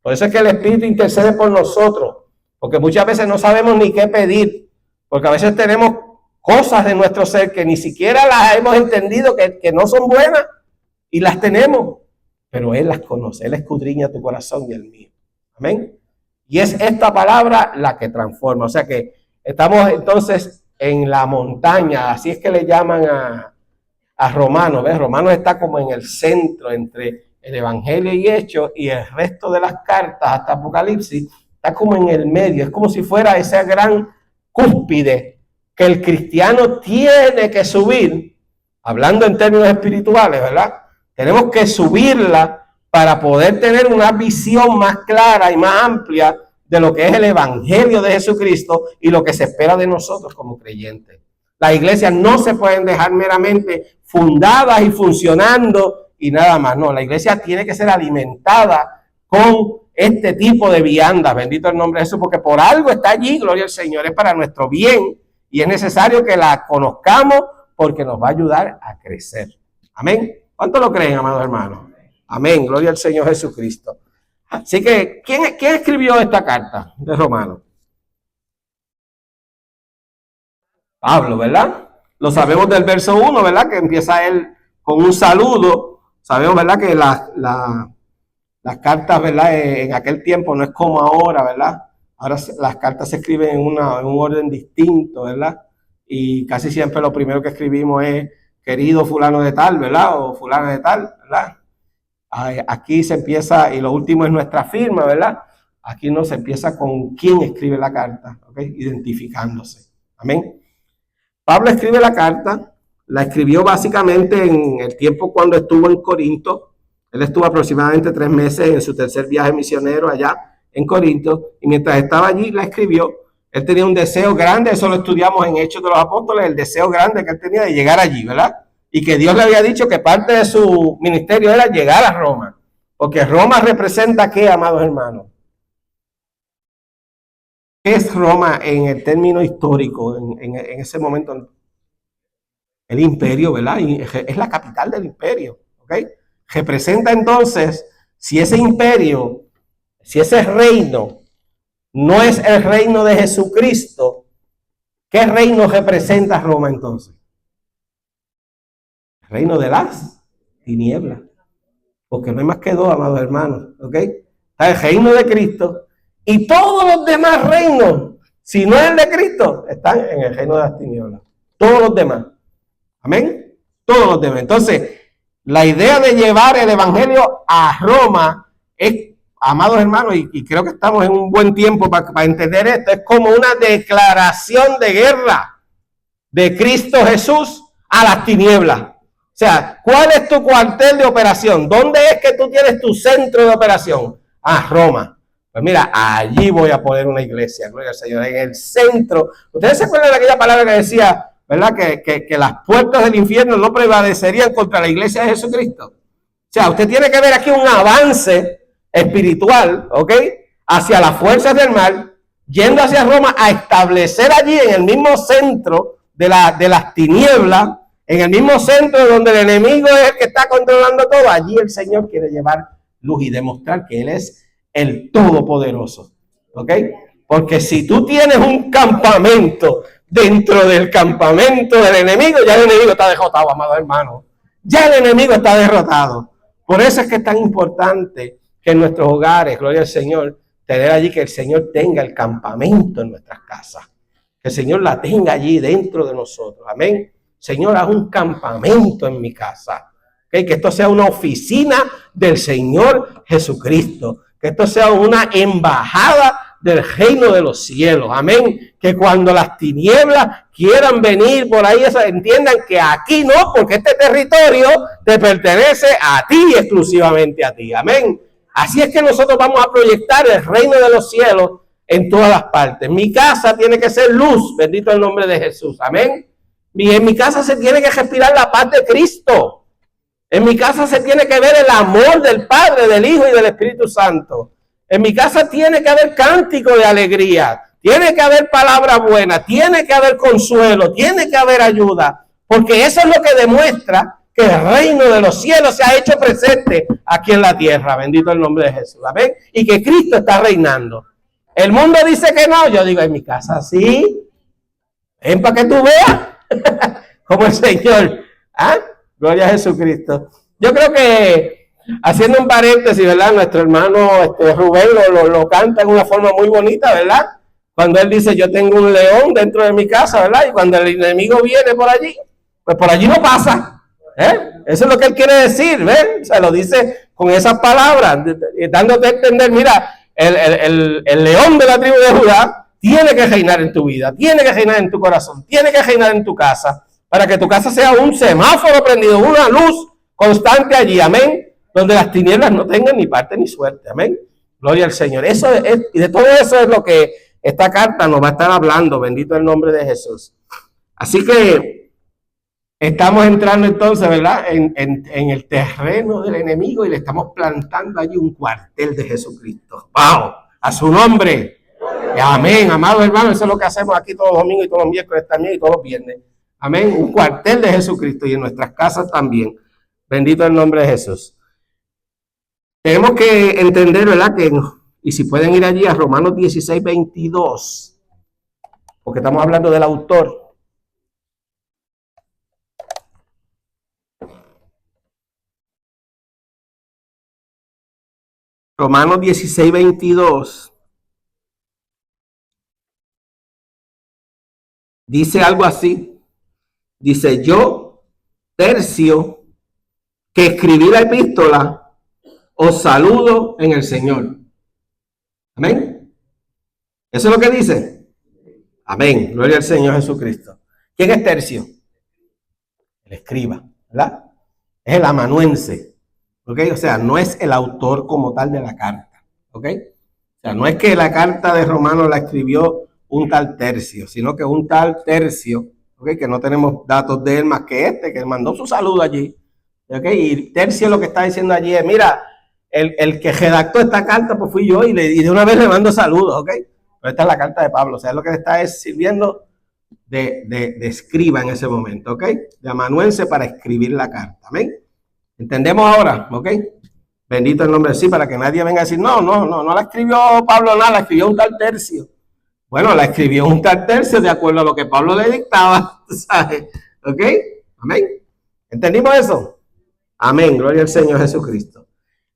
Por eso es que el Espíritu intercede por nosotros, porque muchas veces no sabemos ni qué pedir, porque a veces tenemos cosas de nuestro ser que ni siquiera las hemos entendido, que no son buenas, y las tenemos, pero Él las conoce, Él escudriña tu corazón y el mío. Amén. Y es esta palabra la que transforma. O sea que estamos entonces en la montaña, así es que le llaman a Romanos. ¿Ves? Romanos está como en el centro entre el Evangelio y Hechos, y el resto de las cartas hasta Apocalipsis está como en el medio. Es como si fuera esa gran cúspide que el cristiano tiene que subir, hablando en términos espirituales, ¿verdad? Tenemos que subirla para poder tener una visión más clara y más amplia de lo que es el Evangelio de Jesucristo y lo que se espera de nosotros como creyentes. Las iglesias no se pueden dejar meramente fundadas y funcionando y nada más. No, la iglesia tiene que ser alimentada con este tipo de viandas. Bendito el nombre de Jesús, porque por algo está allí, gloria al Señor, es para nuestro bien y es necesario que la conozcamos porque nos va a ayudar a crecer. Amén. ¿Cuánto lo creen, amados hermanos? Amén, gloria al Señor Jesucristo. Así que, ¿quién escribió esta carta de Romanos? Pablo, ¿verdad? Lo sabemos del verso 1, ¿verdad? Que empieza él con un saludo. Sabemos, ¿verdad? Que las cartas, ¿verdad? En aquel tiempo no es como ahora, ¿verdad? Ahora las cartas se escriben en un orden distinto, ¿verdad? Y casi siempre lo primero que escribimos es querido fulano de tal, ¿verdad? O fulana de tal, ¿verdad? Aquí se empieza, y lo último es nuestra firma, ¿verdad? Aquí no se empieza con quién escribe la carta, ¿ok? Identificándose. Amén. Pablo escribe la carta, la escribió básicamente en el tiempo cuando estuvo en Corinto. Él estuvo aproximadamente 3 meses en su tercer viaje misionero allá en Corinto, y mientras estaba allí la escribió. Él tenía un deseo grande, eso lo estudiamos en Hechos de los Apóstoles, el deseo grande que él tenía de llegar allí, ¿verdad? Y que Dios le había dicho que parte de su ministerio era llegar a Roma, porque Roma representa ¿qué, amados hermanos? ¿Qué es Roma en el término histórico, en ese momento? El imperio, ¿verdad? Es la capital del imperio, ¿ok? Representa entonces, si ese imperio, si ese reino no es el reino de Jesucristo, ¿qué reino representa Roma entonces? El reino de las tinieblas. Porque no hay más que 2, amados hermanos, ¿ok? Está el reino de Cristo y todos los demás reinos, si no es el de Cristo, están en el reino de las tinieblas. Todos los demás. Amén. Todos los demás. Entonces, la idea de llevar el evangelio a Roma es, amados hermanos, y creo que estamos en un buen tiempo para entender esto, es como una declaración de guerra de Cristo Jesús a las tinieblas. O sea, ¿cuál es tu cuartel de operación? ¿Dónde es que tú tienes tu centro de operación? Ah, Roma. Pues mira, allí voy a poner una iglesia, gloria al Señor, en el centro. ¿Ustedes se acuerdan de aquella palabra que decía, verdad, que las puertas del infierno no prevalecerían contra la iglesia de Jesucristo? O sea, usted tiene que ver aquí un avance espiritual, ¿ok? Hacia las fuerzas del mal, yendo hacia Roma a establecer allí en el mismo centro de las tinieblas, en el mismo centro donde el enemigo es el que está controlando todo. Allí el Señor quiere llevar luz y demostrar que Él es el Todopoderoso, ¿ok? Porque si tú tienes un campamento dentro del campamento del enemigo, ya el enemigo está derrotado, amado hermano. Ya el enemigo está derrotado. Por eso es que es tan importante que en nuestros hogares, gloria al Señor, tener allí que el Señor tenga el campamento en nuestras casas. Que el Señor la tenga allí dentro de nosotros. Amén. Señor, haz un campamento en mi casa. ¿Okay? Que esto sea una oficina del Señor Jesucristo. Que esto sea una embajada del reino de los cielos. Amén. Que cuando las tinieblas quieran venir por ahí, entiendan que aquí no, porque este territorio te pertenece a ti, exclusivamente a ti. Amén. Así es que nosotros vamos a proyectar el reino de los cielos en todas las partes. Mi casa tiene que ser luz, bendito el nombre de Jesús. Amén. Y en mi casa se tiene que respirar la paz de Cristo. En mi casa se tiene que ver el amor del Padre, del Hijo y del Espíritu Santo. En mi casa tiene que haber cántico de alegría. tiene que haber palabra buena, tiene que haber consuelo, tiene que haber ayuda, porque eso es lo que demuestra que el reino de los cielos se ha hecho presente aquí en la tierra. Bendito el nombre de Jesús. ¿Amén? Y que Cristo está reinando. El mundo dice que no. Yo digo, en mi casa sí. Ven para que tú veas. Como el Señor. ¿Ah? Gloria a Jesucristo. Yo creo que, haciendo un paréntesis, ¿verdad? Nuestro hermano Rubén lo canta en una forma muy bonita, ¿verdad? Cuando él dice, yo tengo un león dentro de mi casa, ¿verdad? Y cuando el enemigo viene por allí, pues por allí no pasa. Eso es lo que él quiere decir, ¿ven? Se lo dice con esas palabras, dándote a entender, mira, el león de la tribu de Judá tiene que reinar en tu vida, tiene que reinar en tu corazón, tiene que reinar en tu casa, para que tu casa sea un semáforo prendido, una luz constante allí, amén, donde las tinieblas no tengan ni parte ni suerte, amén. Gloria al Señor. Eso es, y de todo eso es lo que esta carta nos va a estar hablando, bendito el nombre de Jesús. Así que estamos entrando entonces, ¿verdad? En el terreno del enemigo y le estamos plantando allí un cuartel de Jesucristo. ¡Wow! A su nombre. Amén, amados hermanos. Eso es lo que hacemos aquí todos los domingos y todos los miércoles también y todos los viernes. Amén. Un cuartel de Jesucristo y en nuestras casas también. Bendito el nombre de Jesús. Tenemos que entender, ¿verdad? Y si pueden ir allí a Romanos 16, 22, porque estamos hablando del autor. Romanos 16, 22. Dice algo así. Dice, yo, Tercio, que escribí la epístola, os saludo en el Señor. Amén. Eso es lo que dice. Amén. Gloria al Señor Jesucristo. ¿Quién es Tercio? El escriba, ¿verdad? Es el amanuense. ¿Ok? O sea, no es el autor como tal de la carta. ¿Ok? O sea, no es que la carta de Romanos la escribió un tal Tercio, sino que un tal Tercio, ¿ok? Que no tenemos datos de él más que que mandó su saludo allí. ¿Ok? Y Tercio lo que está diciendo allí es, mira, el que redactó esta carta pues fui yo y de una vez le mando saludos, ¿ok? Pero esta es la carta de Pablo, o sea, es lo que está es sirviendo de escriba en ese momento, ¿ok? De amanuense para escribir la carta, ¿amén? ¿Entendemos ahora? ¿Ok? Bendito el nombre de sí, para que nadie venga a decir, no la escribió Pablo nada, la escribió un tal Tercio. Bueno, la escribió un tal Tercio de acuerdo a lo que Pablo le dictaba, ¿sabes? ¿Ok? Amén. ¿Entendimos eso? Amén, gloria al Señor Jesucristo.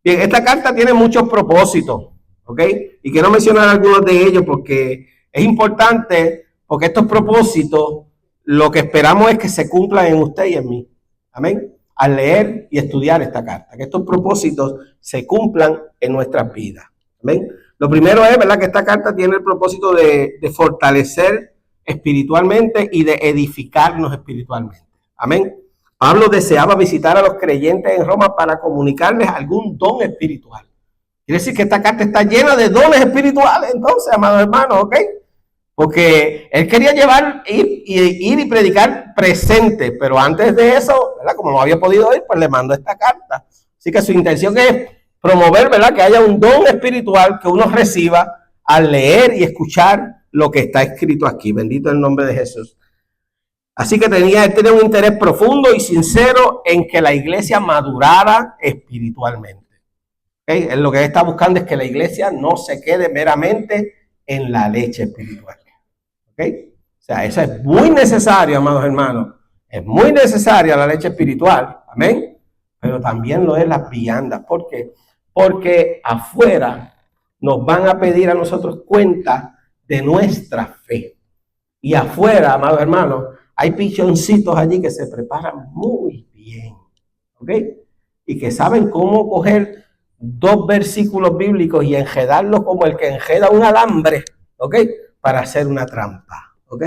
Bien, esta carta tiene muchos propósitos, ¿ok? Y quiero mencionar algunos de ellos porque es importante, porque estos propósitos, lo que esperamos es que se cumplan en usted y en mí. Amén. Al leer y estudiar esta carta, que estos propósitos se cumplan en nuestras vidas. Amén. Lo primero es, ¿verdad?, que esta carta tiene el propósito de fortalecer espiritualmente y de edificarnos espiritualmente. Amén. Pablo deseaba visitar a los creyentes en Roma para comunicarles algún don espiritual. Quiere decir que esta carta está llena de dones espirituales, entonces, amados hermanos, ¿ok? Porque él quería ir y predicar presente, pero antes de eso, ¿verdad?, como no había podido ir, pues le mandó esta carta. Así que su intención es promover, ¿verdad?, que haya un don espiritual que uno reciba al leer y escuchar lo que está escrito aquí. Bendito el nombre de Jesús. Así que él tenía un interés profundo y sincero en que la iglesia madurara espiritualmente. ¿Okay? Él lo que está buscando es que la iglesia no se quede meramente en la leche espiritual. ¿Okay? O sea, eso es muy necesario, amados hermanos. Es muy necesaria la leche espiritual. Amén. Pero también lo es las viandas. ¿Por qué? Porque afuera nos van a pedir a nosotros cuenta de nuestra fe. Y afuera, amados hermanos, hay pichoncitos allí que se preparan muy bien. ¿Ok? Y que saben cómo coger 2 versículos bíblicos y enredarlos como el que enreda un alambre. ¿Ok? Para hacer una trampa, ¿ok?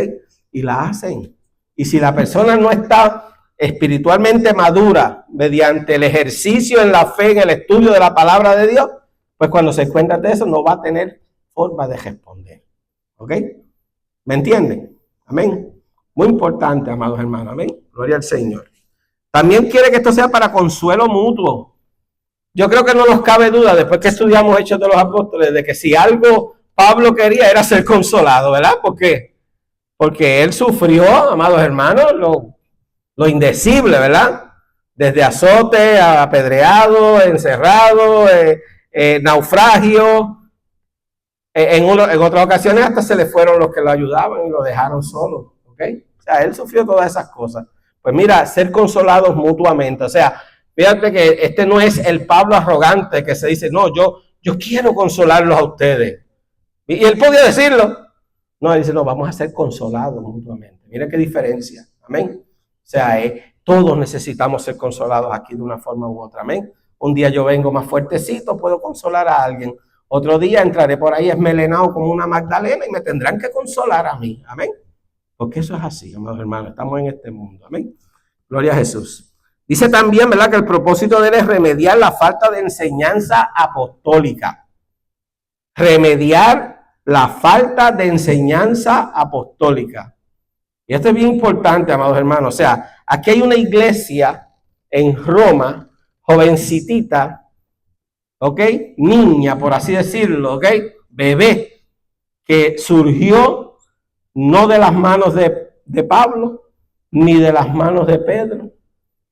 Y la hacen. Y si la persona no está espiritualmente madura mediante el ejercicio en la fe, en el estudio de la palabra de Dios, pues cuando se encuentra de eso no va a tener forma de responder, ¿ok? ¿Me entienden? Amén. Muy importante, amados hermanos, amén. Gloria al Señor. También quiere que esto sea para consuelo mutuo. Yo creo que no nos cabe duda, después que estudiamos Hechos de los Apóstoles, de que si algo Pablo quería era ser consolado, ¿verdad? ¿Por qué? Porque él sufrió, amados hermanos, lo indecible, ¿verdad? Desde azote, apedreado, encerrado, naufragio. En otras ocasiones hasta se le fueron los que lo ayudaban y lo dejaron solo, ¿ok? O sea, él sufrió todas esas cosas. Pues mira, ser consolados mutuamente. O sea, fíjate que este no es el Pablo arrogante que se dice, no, yo quiero consolarlos a ustedes. Y él podía decirlo. No, él dice, no, vamos a ser consolados mutuamente. Mira qué diferencia. Amén. O sea, todos necesitamos ser consolados aquí de una forma u otra. Amén. Un día yo vengo más fuertecito, puedo consolar a alguien. Otro día entraré por ahí esmelenado como una Magdalena y me tendrán que consolar a mí. Amén. Porque eso es así, amados hermanos. Estamos en este mundo. Amén. Gloria a Jesús. Dice también, ¿verdad?, que el propósito de él es remediar la falta de enseñanza apostólica. Remediar la falta de enseñanza apostólica. Y esto es bien importante, amados hermanos. O sea, aquí hay una iglesia en Roma, jovencitita, ¿ok? Niña, por así decirlo, ¿ok? Bebé, que surgió no de las manos de Pablo, ni de las manos de Pedro,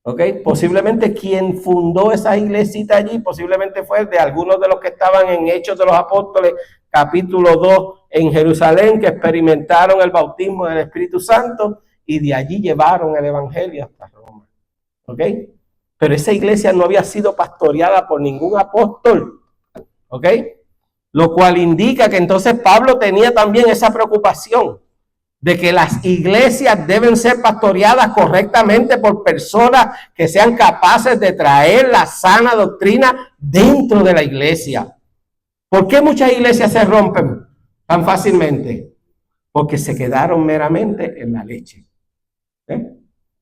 ¿ok? Posiblemente quien fundó esa iglesita allí, posiblemente fue de algunos de los que estaban en Hechos de los Apóstoles, capítulo 2, en Jerusalén, que experimentaron el bautismo del Espíritu Santo, y de allí llevaron el evangelio hasta Roma, ¿ok? Pero esa iglesia no había sido pastoreada por ningún apóstol, ¿ok? Lo cual indica que entonces Pablo tenía también esa preocupación de que las iglesias deben ser pastoreadas correctamente por personas que sean capaces de traer la sana doctrina dentro de la iglesia. ¿Por qué muchas iglesias se rompen tan fácilmente? Porque se quedaron meramente en la leche.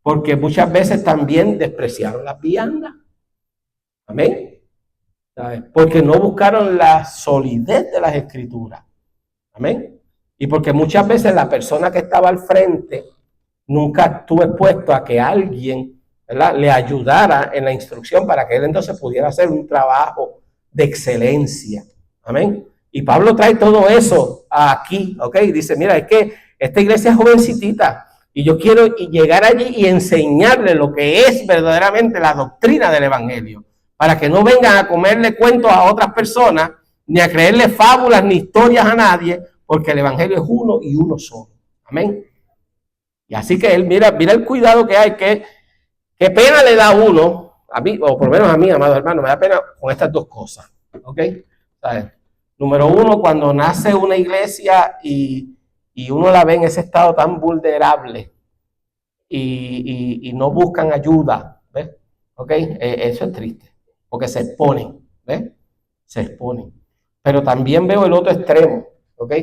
Porque muchas veces también despreciaron las viandas. Amén. ¿Sabes? Porque no buscaron la solidez de las escrituras. Amén. Y porque muchas veces la persona que estaba al frente nunca estuvo expuesto a que alguien, ¿verdad?, le ayudara en la instrucción para que él entonces pudiera hacer un trabajo de excelencia. Amén. Y Pablo trae todo eso aquí, ¿ok? Dice, mira, es que esta iglesia es jovencitita y yo quiero llegar allí y enseñarle lo que es verdaderamente la doctrina del evangelio, para que no vengan a comerle cuentos a otras personas, ni a creerle fábulas ni historias a nadie, porque el evangelio es uno y uno solo. Amén. Y así que él, mira el cuidado que hay, que pena le da a uno, a mí, o por lo menos a mí, amado hermano, me da pena con estas dos cosas. ¿Ok? ¿Sabes? Número uno, cuando nace una iglesia y uno la ve en ese estado tan vulnerable y no buscan ayuda, ¿ves? ¿Ok? Eso es triste, porque se exponen, ¿ves? Se exponen. Pero también veo el otro extremo, ¿ok?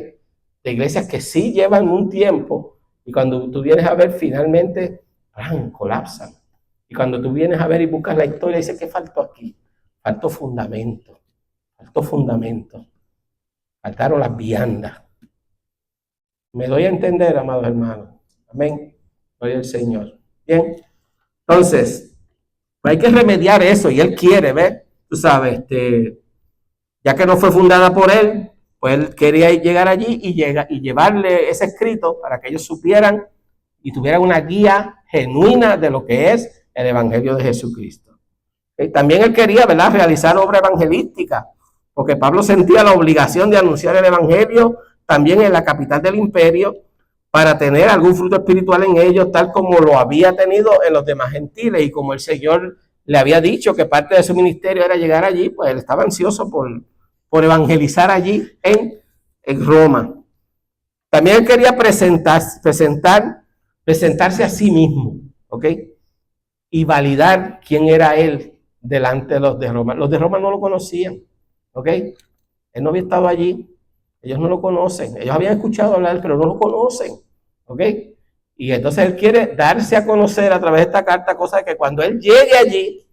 De iglesias que sí llevan un tiempo y cuando tú vienes a ver finalmente, ¡pam!, colapsan. Y cuando tú vienes a ver y buscas la historia, dices, ¿qué faltó aquí? Faltó fundamento. Faltó fundamento. Faltaron las viandas. Me doy a entender, amados hermanos. Amén. Gloria al Señor. Bien. Entonces, hay que remediar eso y él quiere, ¿ves? Tú sabes, ya que no fue fundada por él, pues él quería llegar allí y llevarle ese escrito para que ellos supieran y tuvieran una guía genuina de lo que es el evangelio de Jesucristo. También él quería, ¿verdad?, realizar obra evangelística, porque Pablo sentía la obligación de anunciar el evangelio también en la capital del imperio para tener algún fruto espiritual en ellos, tal como lo había tenido en los demás gentiles, y como el Señor le había dicho que parte de su ministerio era llegar allí, pues él estaba ansioso por evangelizar allí en Roma. También él quería presentarse a sí mismo, ¿ok? Y validar quién era él delante de los de Roma. Los de Roma no lo conocían, ¿ok? Él no había estado allí, ellos no lo conocen, ellos habían escuchado hablar, pero no lo conocen, ¿ok? Y entonces él quiere darse a conocer a través de esta carta, cosa de que cuando él llegue allí,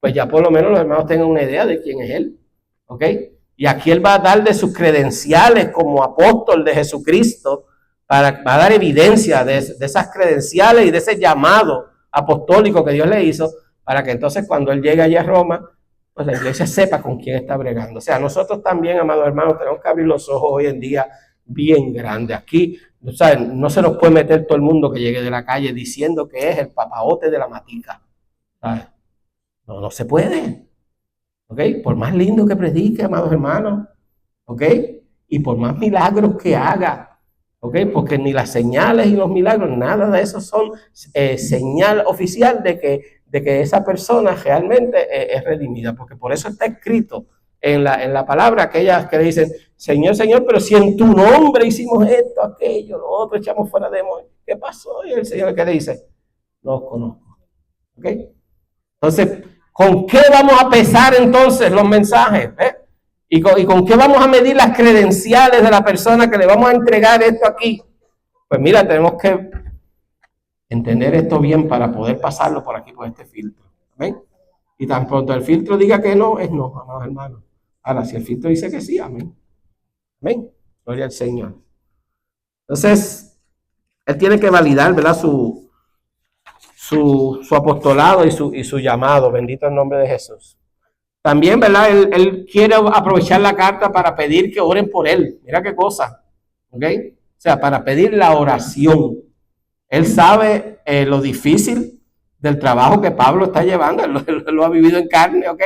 pues ya por lo menos los hermanos tengan una idea de quién es él, ¿ok? Y aquí él va a dar de sus credenciales como apóstol de Jesucristo, va a dar evidencia de esas credenciales y de ese llamado apostólico que Dios le hizo, para que entonces cuando él llegue allá a Roma, pues la iglesia sepa con quién está bregando. O sea, nosotros también, amados hermanos, tenemos que abrir los ojos hoy en día bien grande. Aquí, ¿saben? No se nos puede meter todo el mundo que llegue de la calle diciendo que es el papaote de la matica. ¿Sabes? No, no se puede. ¿Ok? Por más lindo que predique, amados hermanos. ¿Ok? Y por más milagros que haga. ¿Ok? Porque ni las señales y los milagros, nada de eso son señal oficial de que esa persona realmente es redimida. Porque por eso está escrito en la palabra aquellas que dicen, Señor, Señor, pero si en tu nombre hicimos esto, aquello, lo otro, echamos fuera demonios. ¿Qué pasó? Y el Señor, ¿qué dice? No os conozco. ¿Ok? Entonces, ¿con qué vamos a pesar entonces los mensajes? ¿Y con qué vamos a medir las credenciales de la persona que le vamos a entregar esto aquí? Pues mira, tenemos que entender esto bien para poder pasarlo por aquí, por este filtro. ¿Amén? Y tan pronto el filtro diga que no, es no, amados hermanos. Ahora, si el filtro dice que sí, amén. Amén. Gloria al Señor. Entonces, él tiene que validar, ¿verdad? Su apostolado y su llamado. Bendito el nombre de Jesús. También, ¿verdad? Él quiere aprovechar la carta para pedir que oren por él. Mira qué cosa. ¿Ok? O sea, para pedir la oración. Él sabe lo difícil del trabajo que Pablo está llevando. Él lo ha vivido en carne, ¿ok?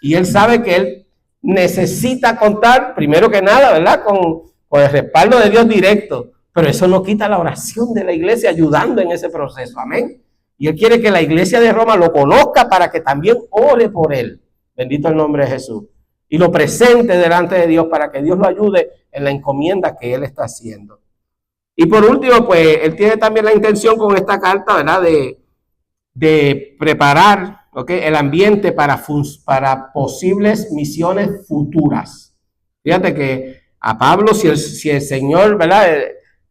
Y él sabe que él necesita contar, primero que nada, ¿verdad? Con el respaldo de Dios directo. Pero eso no quita la oración de la iglesia ayudando en ese proceso. Amén. Y él quiere que la iglesia de Roma lo conozca para que también ore por él. Bendito el nombre de Jesús. Y lo presente delante de Dios para que Dios lo ayude en la encomienda que él está haciendo. Y por último, pues él tiene también la intención con esta carta, ¿verdad? De preparar, ¿okay? El ambiente para posibles misiones futuras. Fíjate que a Pablo, si el Señor, ¿verdad?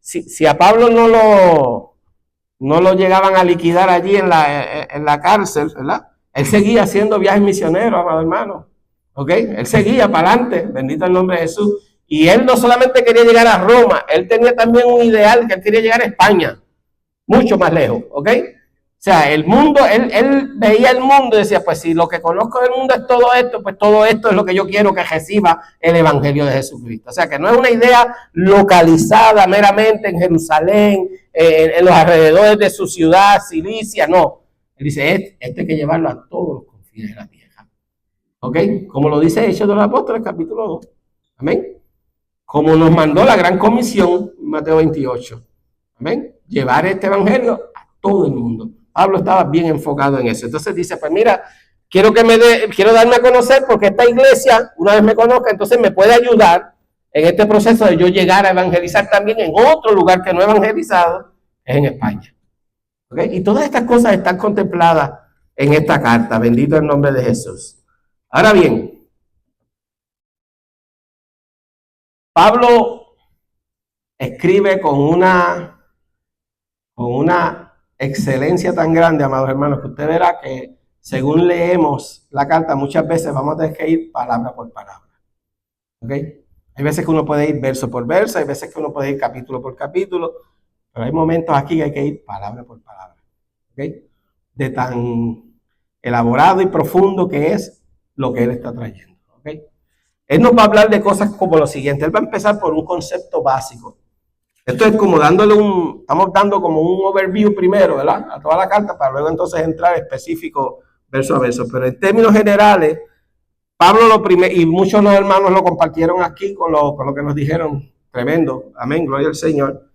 Si a Pablo no lo llegaban a liquidar allí en la cárcel, ¿verdad? Él seguía haciendo viajes misioneros, amado hermano. ¿Ok? Él seguía para adelante, bendito el nombre de Jesús. Y él no solamente quería llegar a Roma, él tenía también un ideal que él quería llegar a España, mucho más lejos, ¿ok? O sea, el mundo, él veía el mundo y decía, pues si lo que conozco del mundo es todo esto, pues todo esto es lo que yo quiero que reciba el Evangelio de Jesucristo. O sea, que no es una idea localizada meramente en Jerusalén, en los alrededores de su ciudad, Cilicia, no. Él dice, esto hay que llevarlo a todos los confines de la tierra. ¿Ok? Como lo dice Hechos de los Apóstoles, capítulo 2. Amén. Como nos mandó la gran comisión, Mateo 28. Amén. Llevar este evangelio a todo el mundo. Pablo estaba bien enfocado en eso. Entonces dice, pues mira, quiero darme a conocer porque esta iglesia, una vez me conozca, entonces me puede ayudar en este proceso de yo llegar a evangelizar también en otro lugar que no he evangelizado, es en España. ¿Okay? Y todas estas cosas están contempladas en esta carta. Bendito el nombre de Jesús. Ahora bien, Pablo escribe con una excelencia tan grande, amados hermanos, que usted verá que según leemos la carta, muchas veces vamos a tener que ir palabra por palabra. ¿Ok? Hay veces que uno puede ir verso por verso, hay veces que uno puede ir capítulo por capítulo, pero hay momentos aquí que hay que ir palabra por palabra. ¿Ok? De tan elaborado y profundo que es lo que él está trayendo. ¿Ok? Él nos va a hablar de cosas como lo siguiente. Él va a empezar por un concepto básico. Esto es como estamos dando como un overview primero, ¿verdad? A toda la carta para luego entonces entrar específico verso a verso. Pero en términos generales, Pablo y muchos de los hermanos lo compartieron aquí con lo que nos dijeron. Tremendo. Amén. Gloria al Señor.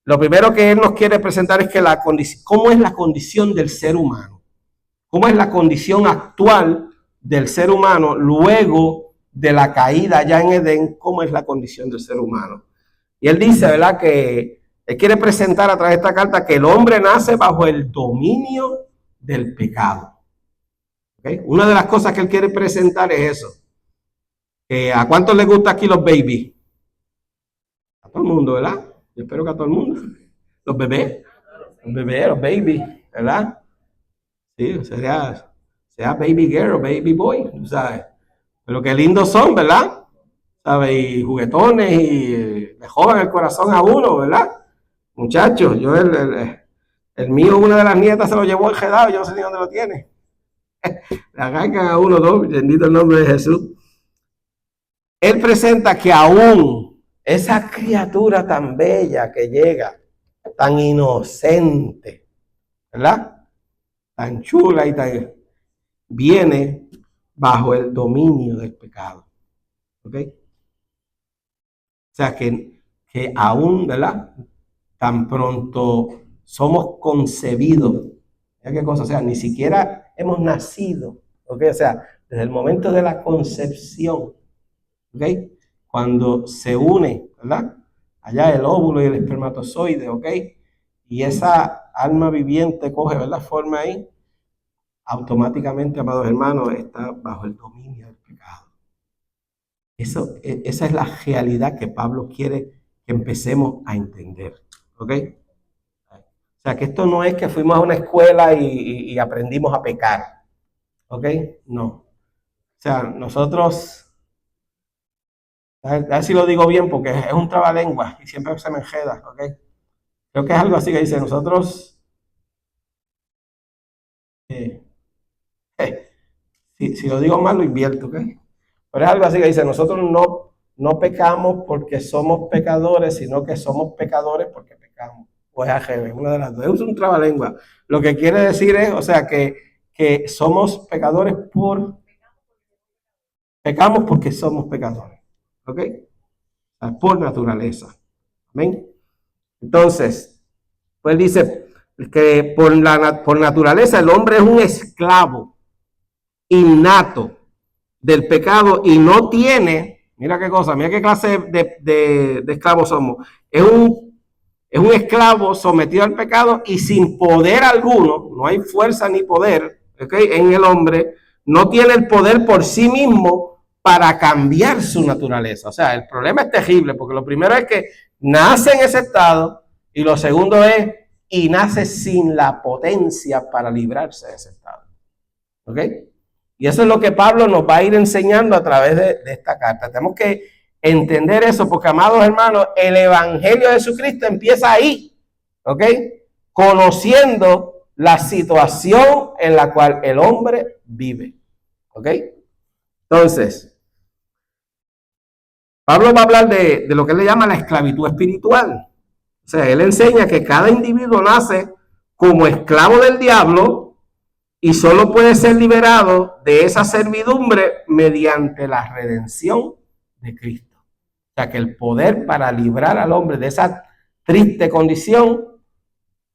Lo primero que él nos quiere presentar es que cómo es la condición del ser humano. Cómo es la condición actual del ser humano luego de la caída ya en Edén, cómo es la condición del ser humano. Y él dice, ¿verdad?, que él quiere presentar a través de esta carta que el hombre nace bajo el dominio del pecado. ¿Okay? Una de las cosas que él quiere presentar es eso. ¿A cuántos les gusta aquí los babies? A todo el mundo, ¿verdad? Yo espero que a todo el mundo. Los bebés, los babies, ¿verdad? Sí, sea baby girl o baby boy, ¿sabes? Pero qué lindos son, ¿verdad? ¿Sabes? Y juguetones y le jodan el corazón a uno, ¿verdad? Muchachos, yo el mío, una de las nietas se lo llevó enredado, yo no sé ni dónde lo tiene. Le arrancan a uno, dos, bendito el nombre de Jesús. Él presenta que aún esa criatura tan bella que llega, tan inocente, ¿verdad? Tan chula y tan... viene bajo el dominio del pecado. ¿Ok? O sea que aún, ¿verdad? Tan pronto somos concebidos. ¿Ya qué cosa? O sea, ni siquiera hemos nacido. ¿Ok? O sea, desde el momento de la concepción. ¿Ok? Cuando se une, ¿verdad? Allá el óvulo y el espermatozoide, ¿ok? Y esa alma viviente coge, ¿verdad? Forma ahí. Automáticamente, amados hermanos, está bajo el dominio del pecado. Esa es la realidad que Pablo quiere que empecemos a entender. ¿Ok? O sea, que esto no es que fuimos a una escuela y aprendimos a pecar. ¿Ok? No. O sea, nosotros... A ver si lo digo bien porque es un trabalengua y siempre se me enreda, ¿ok? Creo que es algo así que dice, nosotros, si lo digo mal lo invierto, ¿ok? Pero es algo así que dice, nosotros no pecamos porque somos pecadores, sino que somos pecadores porque pecamos. Pues AGB, una de las dos. Es un trabalengua. Lo que quiere decir es, o sea, que somos pecadores pecamos porque somos pecadores, ¿ok? Por naturaleza. Amén. Entonces, pues dice que por naturaleza el hombre es un esclavo innato del pecado y no tiene, mira qué cosa, mira qué clase de esclavos somos. Es un esclavo sometido al pecado y sin poder alguno, no hay fuerza ni poder, ¿okay? En el hombre, no tiene el poder por sí mismo para cambiar su naturaleza. O sea, el problema es terrible, porque lo primero es que nace en ese estado y lo segundo es, y nace sin la potencia para librarse de ese estado. ¿Ok? Y eso es lo que Pablo nos va a ir enseñando a través de esta carta. Tenemos que entender eso, porque, amados hermanos, el evangelio de Jesucristo empieza ahí. ¿Ok? Conociendo la situación en la cual el hombre vive. ¿Ok? Entonces, Pablo va a hablar de lo que él le llama la esclavitud espiritual. O sea, él enseña que cada individuo nace como esclavo del diablo y solo puede ser liberado de esa servidumbre mediante la redención de Cristo. O sea, que el poder para librar al hombre de esa triste condición,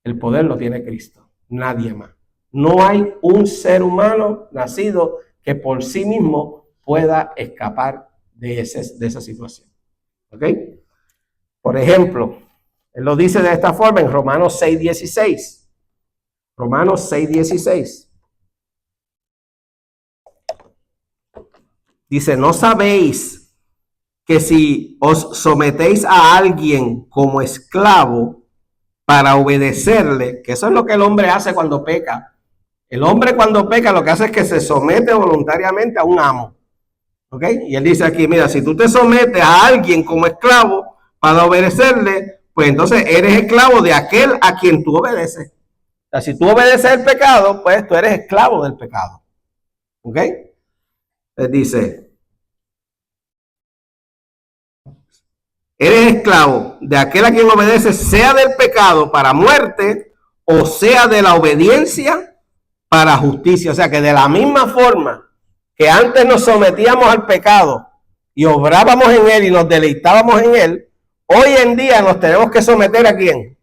el poder lo tiene Cristo, nadie más. No hay un ser humano nacido que por sí mismo pueda escapar de esa situación. ¿Ok? Por ejemplo, él lo dice de esta forma en Romanos 6:16. Romanos 6:16. Dice, ¿no sabéis que si os sometéis a alguien como esclavo para obedecerle, que eso es lo que el hombre hace cuando peca? El hombre cuando peca lo que hace es que se somete voluntariamente a un amo. ¿Ok? Y él dice aquí, mira, si tú te sometes a alguien como esclavo para obedecerle, pues entonces eres esclavo de aquel a quien tú obedeces. O sea, si tú obedeces el pecado, pues tú eres esclavo del pecado. ¿Ok? Les dice, eres esclavo de aquel a quien obedeces, sea del pecado para muerte o sea de la obediencia para justicia. O sea que de la misma forma que antes nos sometíamos al pecado y obrábamos en él y nos deleitábamos en él, hoy en día nos tenemos que someter ¿a quién?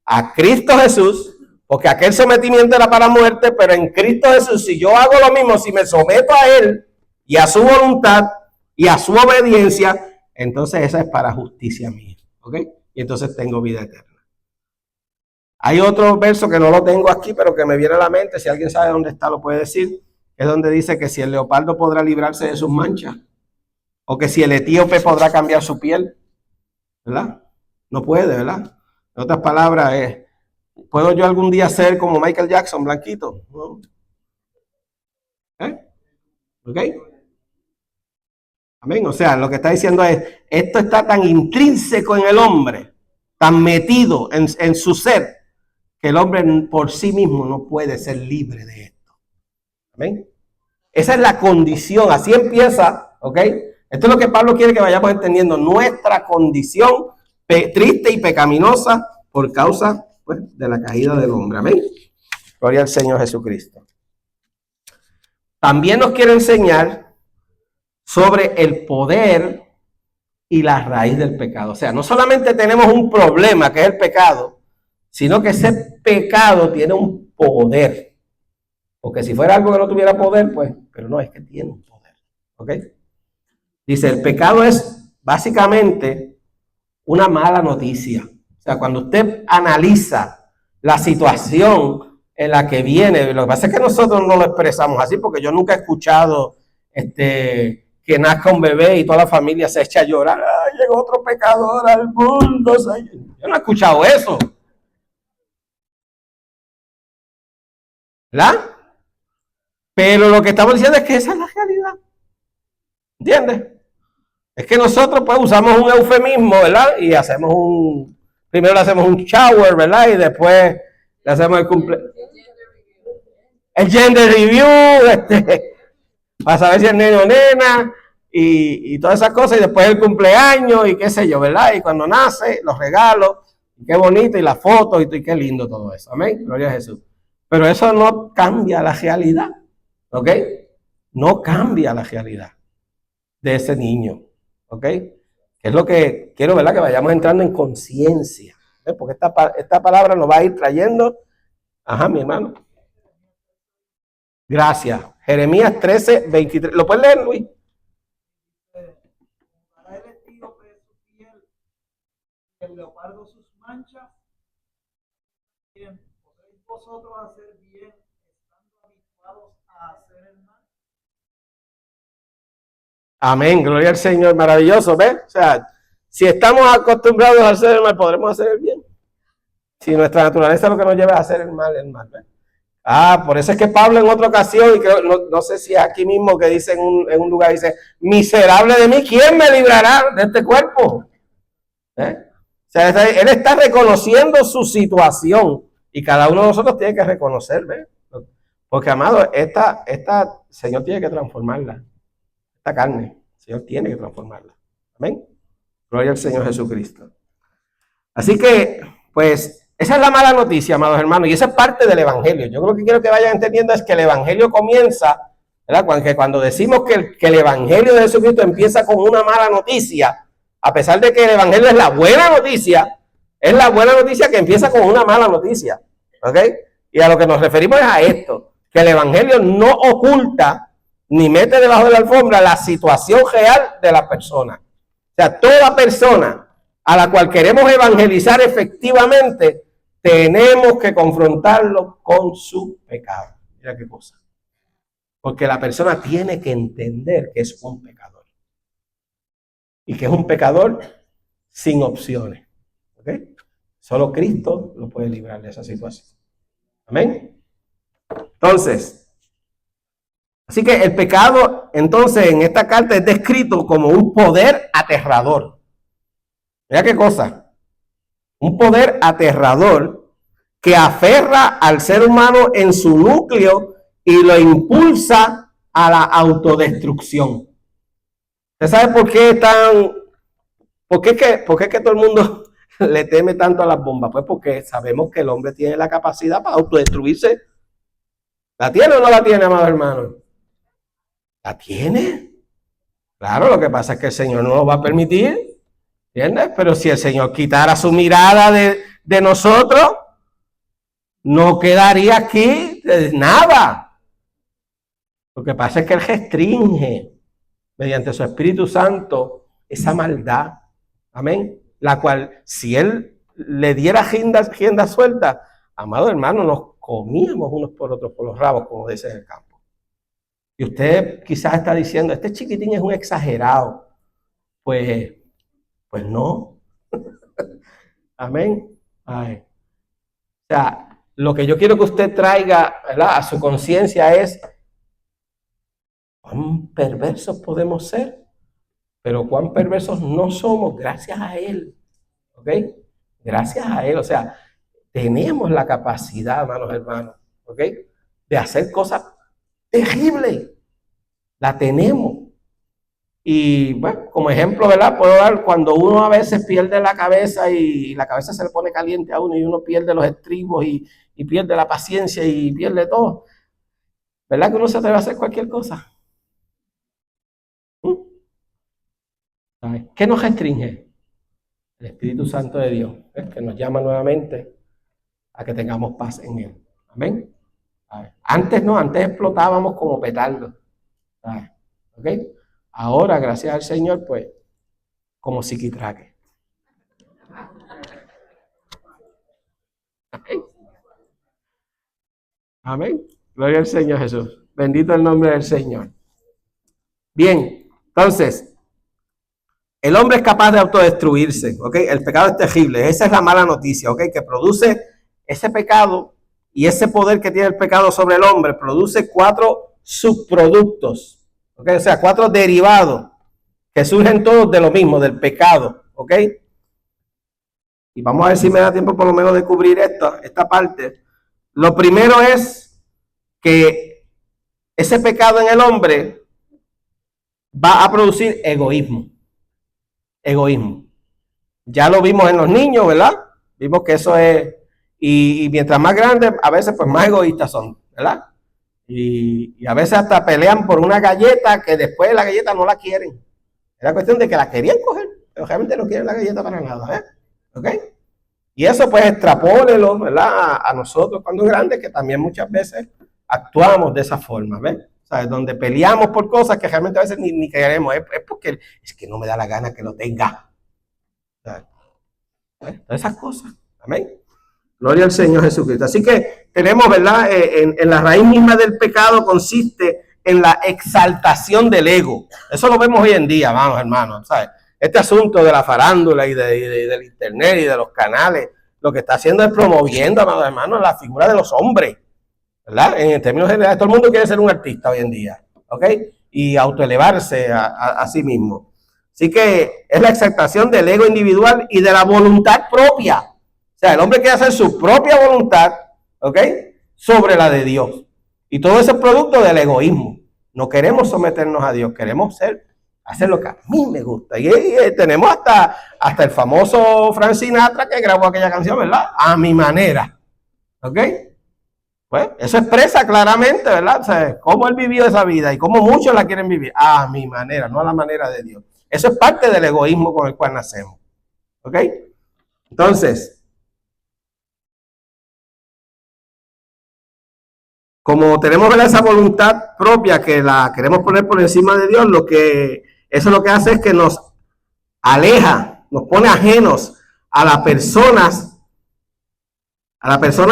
A Cristo Jesús, porque aquel sometimiento era para muerte, pero en Cristo Jesús, si yo hago lo mismo, si me someto a él y a su voluntad y a su obediencia, entonces esa es para justicia mía, ¿ok? Y entonces tengo vida eterna. Hay otro verso que no lo tengo aquí, pero que me viene a la mente, si alguien sabe dónde está lo puede decir, es donde dice que si el leopardo podrá librarse de sus manchas, o que si el etíope podrá cambiar su piel, ¿verdad? No puede, ¿verdad? En otras palabras, ¿puedo yo algún día ser como Michael Jackson, blanquito? ¿No? ¿Ok? Amén. O sea, lo que está diciendo es, esto está tan intrínseco en el hombre, tan metido en su ser, que el hombre por sí mismo no puede ser libre de esto. Amén. Esa es la condición, así empieza, ¿ok? Esto es lo que Pablo quiere que vayamos entendiendo, nuestra condición triste y pecaminosa por causa, pues, de la caída del hombre. Amén. Gloria al Señor Jesucristo. También nos quiere enseñar sobre el poder y la raíz del pecado. O sea, no solamente tenemos un problema que es el pecado, sino que ese pecado tiene un poder. Porque si fuera algo que no tuviera poder, pues, pero no, es que tiene un poder. ¿Ok? Dice, el pecado es básicamente una mala noticia. O sea, cuando usted analiza la situación en la que viene, lo que pasa es que nosotros no lo expresamos así, porque yo nunca he escuchado que nazca un bebé y toda la familia se echa a llorar. ¡Ay, llegó otro pecador al mundo! Yo no he escuchado eso. ¿Verdad? Pero lo que estamos diciendo es que esa es la realidad. ¿Entiendes? Es que nosotros pues usamos un eufemismo, ¿verdad? Y primero le hacemos un shower, ¿verdad? Y después le hacemos el gender review, para saber si es nene o nena, y todas esas cosas, y después el cumpleaños, y qué sé yo, ¿verdad? Y cuando nace, los regalos, y qué bonito, y las fotos, y qué lindo todo eso. Amén, gloria a Jesús. Pero eso no cambia la realidad, ¿ok? No cambia la realidad de ese niño, ¿ok? Que es lo que quiero, ¿verdad? Que vayamos entrando en conciencia, ¿eh? Porque esta palabra nos va a ir trayendo, ajá, mi hermano. Gracias. Jeremías 13, 23. ¿Lo puedes leer, Luis? Para el etíope su piel, el leopardo sus manchas. Bien, ¿podréis vosotros hacer bien estando habituados a hacer el mal? Amén, gloria al Señor, maravilloso, ¿ves? O sea, si estamos acostumbrados a hacer el mal, podremos hacer el bien. Si nuestra naturaleza lo que nos lleva a hacer el mal, ¿ves? Por eso es que Pablo en otra ocasión, y creo, no sé si aquí mismo que dice en un lugar, dice, miserable de mí, ¿quién me librará de este cuerpo? O sea, él está reconociendo su situación, y cada uno de nosotros tiene que reconocer, ¿ves? Porque, amado, esta Señor tiene que transformarla. Esta carne, el Señor tiene que transformarla. Amén. Gloria al Señor Jesucristo. Así que, pues, esa es la mala noticia, amados hermanos, y esa es parte del Evangelio. Yo creo que quiero que vayan entendiendo es que el Evangelio comienza, ¿verdad? Cuando decimos que el Evangelio de Jesucristo empieza con una mala noticia, a pesar de que el Evangelio es la buena noticia, es la buena noticia que empieza con una mala noticia. ¿Ok? Y a lo que nos referimos es a esto, que el Evangelio no oculta ni mete debajo de la alfombra la situación real de la persona. O sea, toda persona a la cual queremos evangelizar efectivamente, tenemos que confrontarlo con su pecado. Mira qué cosa. Porque la persona tiene que entender que es un pecador. Y que es un pecador sin opciones. ¿Ok? Solo Cristo lo puede librar de esa situación. Amén. Entonces, así que el pecado, entonces, en esta carta es descrito como un poder aterrador. Mira qué cosa. Un poder aterrador que aferra al ser humano en su núcleo y lo impulsa a la autodestrucción. ¿Usted sabe por qué por qué todo el mundo le teme tanto a las bombas? Pues porque sabemos que el hombre tiene la capacidad para autodestruirse. ¿La tiene o no la tiene, amado hermano? ¿La tiene? Claro, lo que pasa es que el Señor no lo va a permitir. ¿Entiendes? Pero si el Señor quitara su mirada de nosotros, no quedaría aquí nada. Lo que pasa es que Él restringe mediante su Espíritu Santo esa maldad. Amén. La cual, si Él le diera rienda suelta, amado hermano, nos comíamos unos por otros por los rabos, como dice en el campo. Y usted quizás está diciendo, este chiquitín es un exagerado. Pues no. Amén. Ay. O sea, lo que yo quiero que usted traiga, ¿verdad?, a su conciencia es cuán perversos podemos ser, pero cuán perversos no somos gracias a Él. ¿Ok? Gracias a Él. O sea, tenemos la capacidad, hermanos, ¿ok?, de hacer cosas terrible. La tenemos. Y bueno, como ejemplo, ¿verdad? Puedo dar cuando uno a veces pierde la cabeza y la cabeza se le pone caliente a uno y uno pierde los estribos y pierde la paciencia y pierde todo. ¿Verdad que uno se atreve a hacer cualquier cosa? ¿Qué nos restringe? El Espíritu Santo de Dios, que nos llama nuevamente a que tengamos paz en Él. Amén. Antes no, antes explotábamos como petardos. ¿Ok? Ahora, gracias al Señor, pues, como psiquitraque. Amén. Amén. Gloria al Señor Jesús. Bendito el nombre del Señor. Bien, entonces, el hombre es capaz de autodestruirse, ¿ok? El pecado es terrible, esa es la mala noticia, ¿ok? Que produce ese pecado y ese poder que tiene el pecado sobre el hombre, produce 4 subproductos, ¿ok? O sea, 4 derivados que surgen todos de lo mismo, del pecado, ¿ok? Y vamos a ver si me da tiempo por lo menos de cubrir esta parte. Lo primero es que ese pecado en el hombre va a producir egoísmo. Egoísmo. Ya lo vimos en los niños, ¿verdad? Vimos que eso es, y mientras más grandes, a veces pues más egoístas son, ¿verdad? Y a veces hasta pelean por una galleta que después la galleta no la quieren. Era cuestión de que la querían coger, pero realmente no quieren la galleta para nada, ¿eh? ¿Ok? Y eso pues extrapólelo, ¿verdad? A nosotros cuando grandes, que también muchas veces actuamos de esa forma, ¿ves? ¿Sabes? Donde peleamos por cosas que realmente a veces ni queremos, es porque es que no me da la gana que lo tenga. ¿Sabes? Todas esas cosas, amén. Gloria al Señor Jesucristo. Así que tenemos, ¿verdad? En la raíz misma del pecado consiste en la exaltación del ego. Eso lo vemos hoy en día, vamos, hermanos, ¿sabes? Este asunto de la farándula y del internet y de los canales, lo que está haciendo es promoviendo, amados hermanos, la figura de los hombres, ¿verdad? En términos generales, todo el mundo quiere ser un artista hoy en día, ¿ok? Y autoelevarse a sí mismo. Así que es la exaltación del ego individual y de la voluntad propia. O sea, el hombre quiere hacer su propia voluntad, ¿ok? Sobre la de Dios. Y todo ese es producto del egoísmo. No queremos someternos a Dios, queremos hacer lo que a mí me gusta. Y tenemos hasta el famoso Frank Sinatra que grabó aquella canción, ¿verdad? A mi manera. ¿Ok? Pues eso expresa claramente, ¿verdad? O sea, cómo él vivió esa vida y cómo muchos la quieren vivir. A mi manera, no a la manera de Dios. Eso es parte del egoísmo con el cual nacemos. ¿Ok? Entonces, como tenemos, ¿verdad?, esa voluntad propia que la queremos poner por encima de Dios, eso lo que hace es que nos aleja, nos pone ajenos a las personas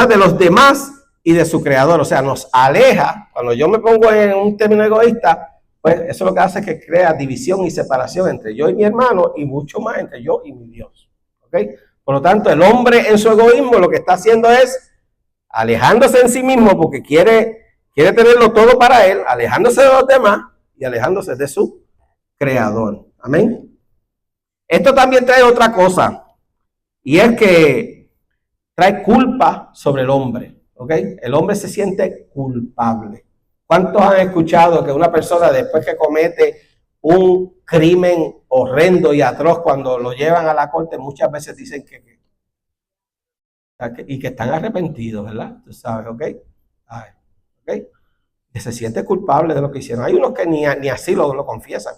de los demás y de su creador. O sea, nos aleja. Cuando yo me pongo en un término egoísta, pues eso lo que hace es que crea división y separación entre yo y mi hermano y mucho más entre yo y mi Dios. ¿Ok? Por lo tanto, el hombre en su egoísmo lo que está haciendo es alejándose en sí mismo porque quiere tenerlo todo para él, alejándose de los demás y alejándose de su creador. Amén. Esto también trae otra cosa, y es que trae culpa sobre el hombre. ¿Ok? El hombre se siente culpable. ¿Cuántos han escuchado que una persona después que comete un crimen horrendo y atroz, cuando lo llevan a la corte, muchas veces dicen que están arrepentidos, ¿verdad? Tú sabes, ¿ok? ¿Ok? Que se siente culpable de lo que hicieron. Hay unos que ni así lo confiesan,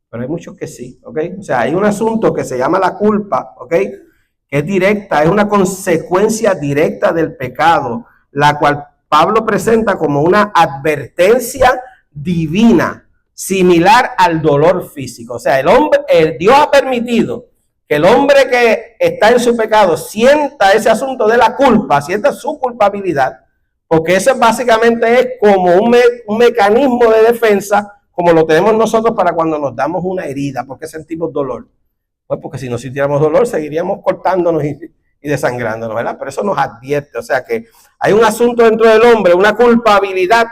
pero hay muchos que sí, ¿ok? O sea, hay un asunto que se llama la culpa, ¿ok? Que es directa, es una consecuencia directa del pecado, la cual Pablo presenta como una advertencia divina, similar al dolor físico. O sea, Dios ha permitido que el hombre que está en su pecado sienta ese asunto de la culpa, sienta su culpabilidad, porque eso básicamente es como un mecanismo de defensa, como lo tenemos nosotros para cuando nos damos una herida. ¿Por qué sentimos dolor? Pues porque si no sintiéramos dolor, seguiríamos cortándonos y desangrándonos, ¿verdad? Pero eso nos advierte, o sea que hay un asunto dentro del hombre, una culpabilidad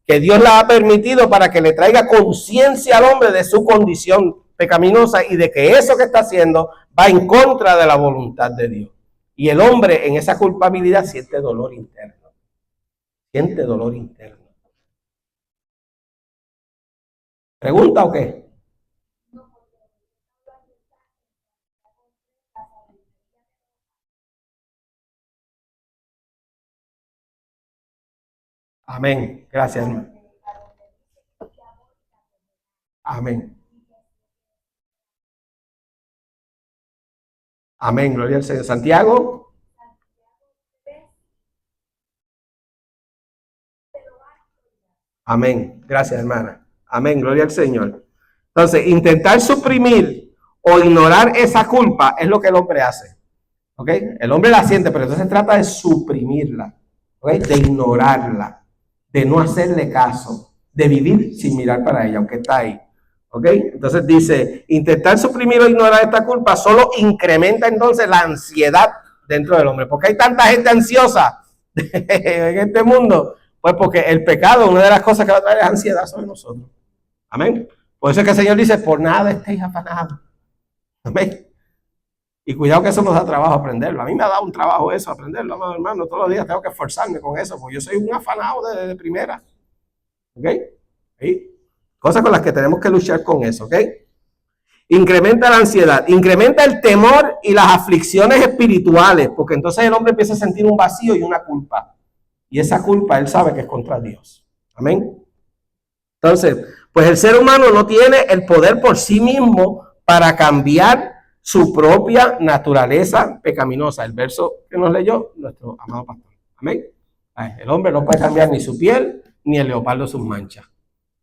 que Dios la ha permitido para que le traiga conciencia al hombre de su condición pecaminosa y de que eso que está haciendo va en contra de la voluntad de Dios. Y el hombre en esa culpabilidad siente dolor interno. Siente dolor interno. ¿Pregunta o qué? Amén. Gracias, hermano. Amén. Amén. Gloria al Señor. Santiago. Amén. Gracias, hermana. Amén. Gloria al Señor. Entonces, intentar suprimir o ignorar esa culpa es lo que el hombre hace. ¿Ok? El hombre la siente, pero entonces trata de suprimirla. ¿Ok? De ignorarla. De no hacerle caso. De vivir sin mirar para ella, aunque está ahí. ¿Ok? Entonces dice, intentar suprimir o ignorar esta culpa solo incrementa entonces la ansiedad dentro del hombre. ¿Por qué hay tanta gente ansiosa en este mundo? Pues porque el pecado, una de las cosas que va a traer es ansiedad sobre nosotros. Amén. Por eso es que el Señor dice, por nada estéis afanados. Amén. Y cuidado que eso nos da trabajo aprenderlo. A mí me ha dado un trabajo eso, aprenderlo, amado hermano. Todos los días tengo que esforzarme con eso, porque yo soy un afanado de primera. ¿Ok? ¿Sí? Cosas con las que tenemos que luchar con eso, ¿ok? Incrementa la ansiedad, incrementa el temor y las aflicciones espirituales, porque entonces el hombre empieza a sentir un vacío y una culpa. Y esa culpa él sabe que es contra Dios. Amén. Entonces, pues el ser humano no tiene el poder por sí mismo para cambiar su propia naturaleza pecaminosa. El verso que nos leyó nuestro amado pastor. Amén. El hombre no puede cambiar ni su piel ni el leopardo sus manchas.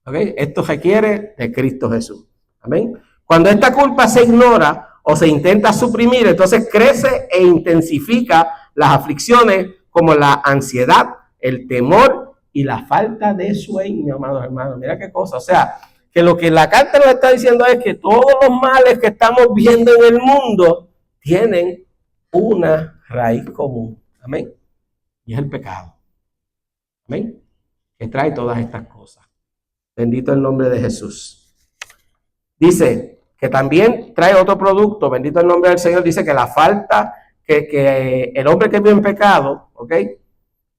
¿Okay? Esto requiere de Cristo Jesús. Amén. Cuando esta culpa se ignora o se intenta suprimir, entonces crece e intensifica las aflicciones como la ansiedad, el temor y la falta de sueño, amados hermanos. Mira qué cosa. O sea, que lo que la carta nos está diciendo es que todos los males que estamos viendo en el mundo tienen una raíz común. Amén. Y es el pecado. Amén. Que trae todas estas cosas. Bendito el nombre de Jesús. Dice que también trae otro producto, bendito el nombre del Señor, dice que la falta, que el hombre que vive en pecado, ¿ok?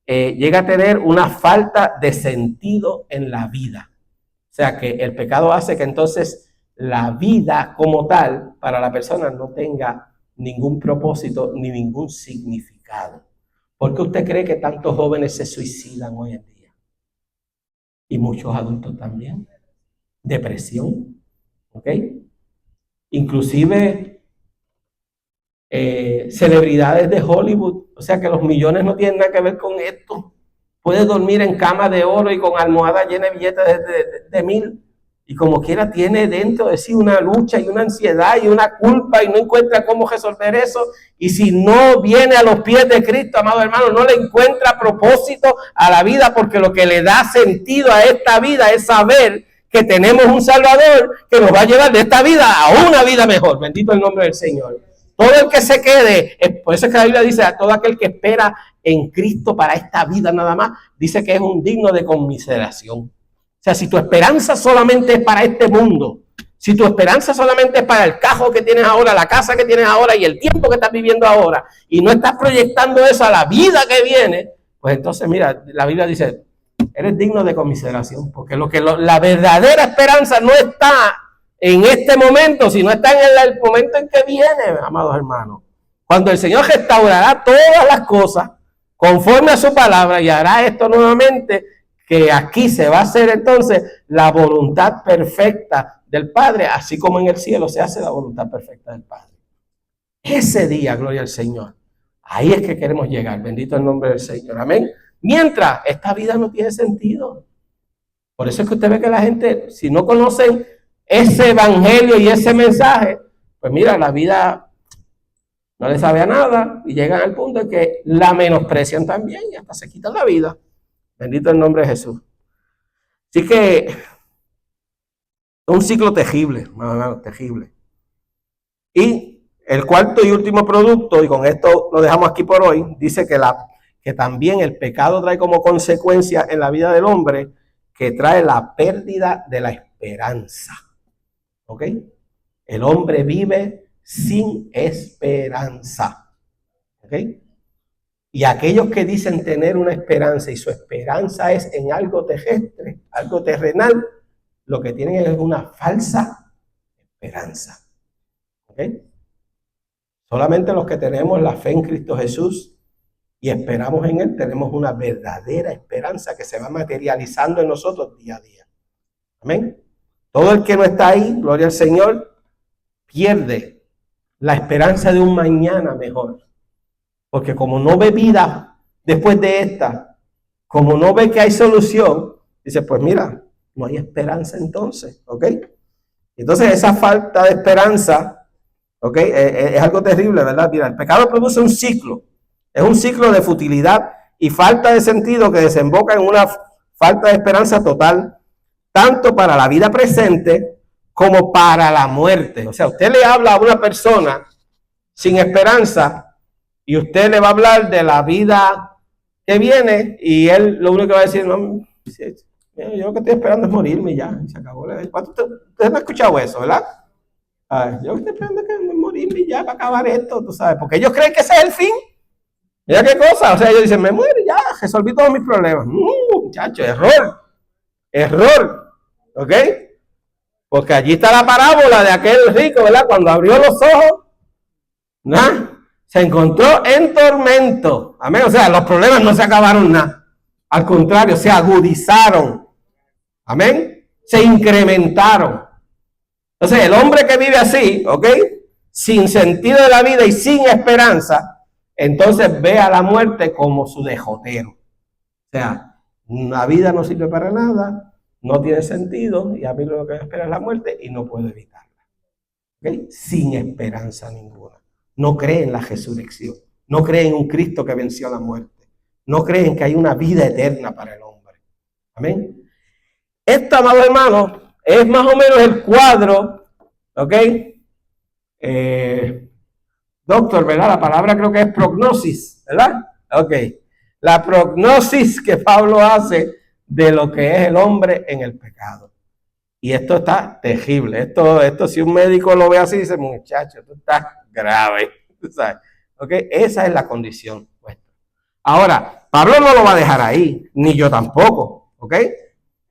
Llega a tener una falta de sentido en la vida. O sea que el pecado hace que entonces la vida como tal para la persona no tenga ningún propósito ni ningún significado. ¿Por qué usted cree que tantos jóvenes se suicidan hoy en día? Y muchos adultos también. Depresión, ¿ok? Inclusive celebridades de Hollywood, o sea que los millones no tienen nada que ver con esto. Puede dormir en cama de oro y con almohada llena de billetes de 1000 y como quiera tiene dentro de sí una lucha y una ansiedad y una culpa y no encuentra cómo resolver eso. Y si no viene a los pies de Cristo, amado hermano, no le encuentra propósito a la vida, porque lo que le da sentido a esta vida es saber que tenemos un Salvador que nos va a llevar de esta vida a una vida mejor. Bendito el nombre del Señor. Todo el que se quede, por eso es que la Biblia dice a todo aquel que espera en Cristo para esta vida nada más, dice que es un digno de conmiseración. O sea, si tu esperanza solamente es para este mundo, si tu esperanza solamente es para el cajo que tienes ahora, la casa que tienes ahora y el tiempo que estás viviendo ahora, y no estás proyectando eso a la vida que viene, pues entonces mira, la Biblia dice, eres digno de conmiseración, porque la verdadera esperanza no está en este momento, sino está en el momento en que viene, amados hermanos. Cuando el Señor restaurará todas las cosas conforme a su palabra y hará esto nuevamente, que aquí se va a hacer entonces la voluntad perfecta del Padre, así como en el cielo se hace la voluntad perfecta del Padre. Ese día, gloria al Señor. Ahí es que queremos llegar. Bendito el nombre del Señor. Amén. Mientras, esta vida no tiene sentido. Por eso es que usted ve que la gente, si no conocen ese evangelio y ese mensaje, pues mira, la vida no le sabe a nada y llegan al punto de que la menosprecian también y hasta se quitan la vida. Bendito el nombre de Jesús. Así que es un ciclo terrible, terrible. Y el cuarto y último producto, y con esto lo dejamos aquí por hoy, dice que también el pecado trae como consecuencia en la vida del hombre, que trae la pérdida de la esperanza. ¿Ok? El hombre vive sin esperanza. ¿Ok? Y aquellos que dicen tener una esperanza y su esperanza es en algo terrestre, algo terrenal, lo que tienen es una falsa esperanza. ¿Ok? Solamente los que tenemos la fe en Cristo Jesús y esperamos en Él, tenemos una verdadera esperanza que se va materializando en nosotros día a día. Amén. Todo el que no está ahí, gloria al Señor, pierde la esperanza de un mañana mejor. Porque como no ve vida después de esta, como no ve que hay solución, dice, pues mira, no hay esperanza entonces, ¿ok? Entonces esa falta de esperanza, ¿ok? Es algo terrible, ¿verdad? Mira, el pecado produce un ciclo. Es un ciclo de futilidad y falta de sentido que desemboca en una falta de esperanza total, tanto para la vida presente como para la muerte. O sea, usted le habla a una persona sin esperanza y usted le va a hablar de la vida que viene y él lo único que va a decir, no, yo lo que estoy esperando es morirme ya, y se acabó. Usted no ha escuchado eso, ¿verdad? Yo estoy esperando que morirme ya para acabar esto, tú sabes, porque ellos creen que ese es el fin. Mira qué cosa, o sea, ellos dicen, me muero ya, resolví todos mis problemas. Muchacho, error, ¿ok? Porque allí está la parábola de aquel rico, ¿verdad? Cuando abrió los ojos, ¿no? Se encontró en tormento, amén, o sea, los problemas no se acabaron nada, al contrario, se agudizaron, amén, se incrementaron. Entonces, el hombre que vive así, ¿ok? Sin sentido de la vida y sin esperanza, entonces ve a la muerte como su derrotero. O sea, la vida no sirve para nada, no tiene sentido, y a mí lo que me espera es la muerte y no puedo evitarla. ¿Okay? Sin esperanza ninguna. No cree en la resurrección, no cree en un Cristo que venció la muerte, no cree en que hay una vida eterna para el hombre. Amén. Esto, amados hermanos, es más o menos el cuadro, ¿ok? Doctor, ¿verdad? La palabra creo que es prognosis, ¿verdad? Ok. La prognosis que Pablo hace de lo que es el hombre en el pecado. Y esto está terrible. Esto si un médico lo ve así, dice, muchacho, esto está grave. ¿Sabes? Ok. Esa es la condición nuestra. Ahora, Pablo no lo va a dejar ahí, ni yo tampoco. Ok.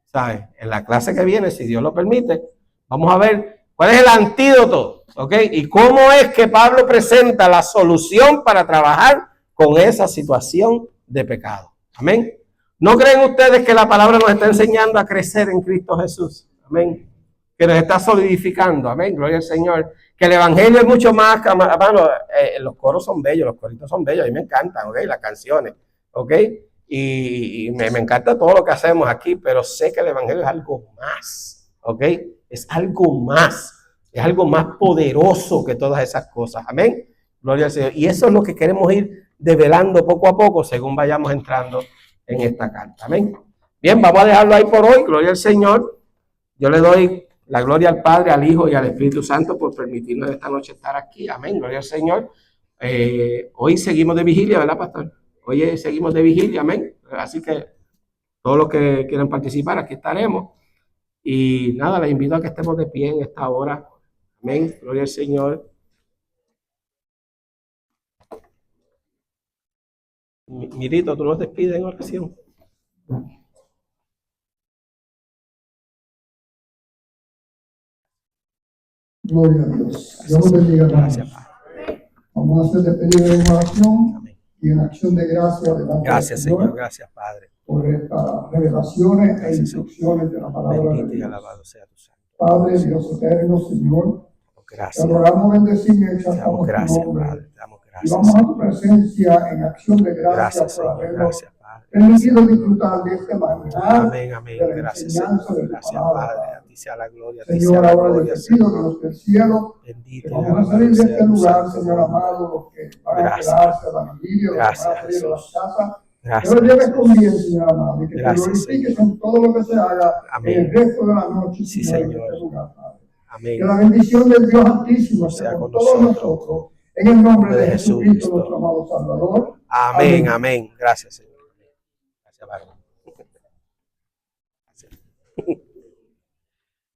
¿Sabes? En la clase que viene, si Dios lo permite, vamos a ver cuál es el antídoto. ¿Ok? Y cómo es que Pablo presenta la solución para trabajar con esa situación de pecado. Amén. ¿No creen ustedes que la palabra nos está enseñando a crecer en Cristo Jesús? Amén. Que nos está solidificando. Amén. Gloria al Señor. Que el evangelio es mucho más, hermano, los coros son bellos, los coritos son bellos, a mí me encantan, ¿ok? Las canciones, ¿ok? Y me encanta todo lo que hacemos aquí, pero sé que el evangelio es algo más, ¿ok? Es algo más. Es algo más poderoso que todas esas cosas. Amén. Gloria al Señor. Y eso es lo que queremos ir develando poco a poco según vayamos entrando en esta carta. Amén. Bien, vamos a dejarlo ahí por hoy. Gloria al Señor. Yo le doy la gloria al Padre, al Hijo y al Espíritu Santo por permitirnos esta noche estar aquí. Amén. Gloria al Señor. Hoy seguimos de vigilia, ¿verdad, pastor? Hoy seguimos de vigilia. Amén. Así que todos los que quieran participar, aquí estaremos. Y nada, les invito a que estemos de pie en esta hora. Amén. Gloria al Señor. Mirito, tú nos despides en oración. Gloria a Dios. Dios nos bendiga. Gracias, Padre. Vamos a hacer despedida en oración. Amén. Y en acción de gracia. Gracias, Señor. Gracias, Padre. Por estas revelaciones e instrucciones de la palabra bendito de Dios. Y alabado sea tu santo. Padre, Dios eterno, Señor. Gracias. Te adoramos, bendecimos y exaltamos damos gracias, tu nombre. Padre. Damos gracias. Y vamos a tu presencia en acción de gracia. Gracias, por Señor. habernos Gracias, Padre. permitido disfrutar de este maná. Amén, amén. De la Gracias, enseñanza Señor. de tu Gracias, palabra, Padre. A ti sea la gloria. A ti sea Señor, la ahora gloria, les pido que Señor. los del cielo, Bendito que y vamos a alabado salir de sea este tu lugar, santo Señor nombre. amado, los que van a Gracias. quedarse a la vigilia, los que Gracias, van a salir de las Jesús. casas, Gracias, que lo lleves Jesús. con bien, Señor amado, y que Gracias, te glorifiques Señor. en todo lo que se haga Amén. en el resto de la noche, Sí, Señor, en Señor. este lugar, Padre. Amén. Que la bendición del Dios Altísimo Sea sea con con todos nosotros. nosotros, en el nombre de Jesucristo. Jesucristo, nuestro amado Salvador. Amén, amén. Gracias, Señor. Gracias, Padre.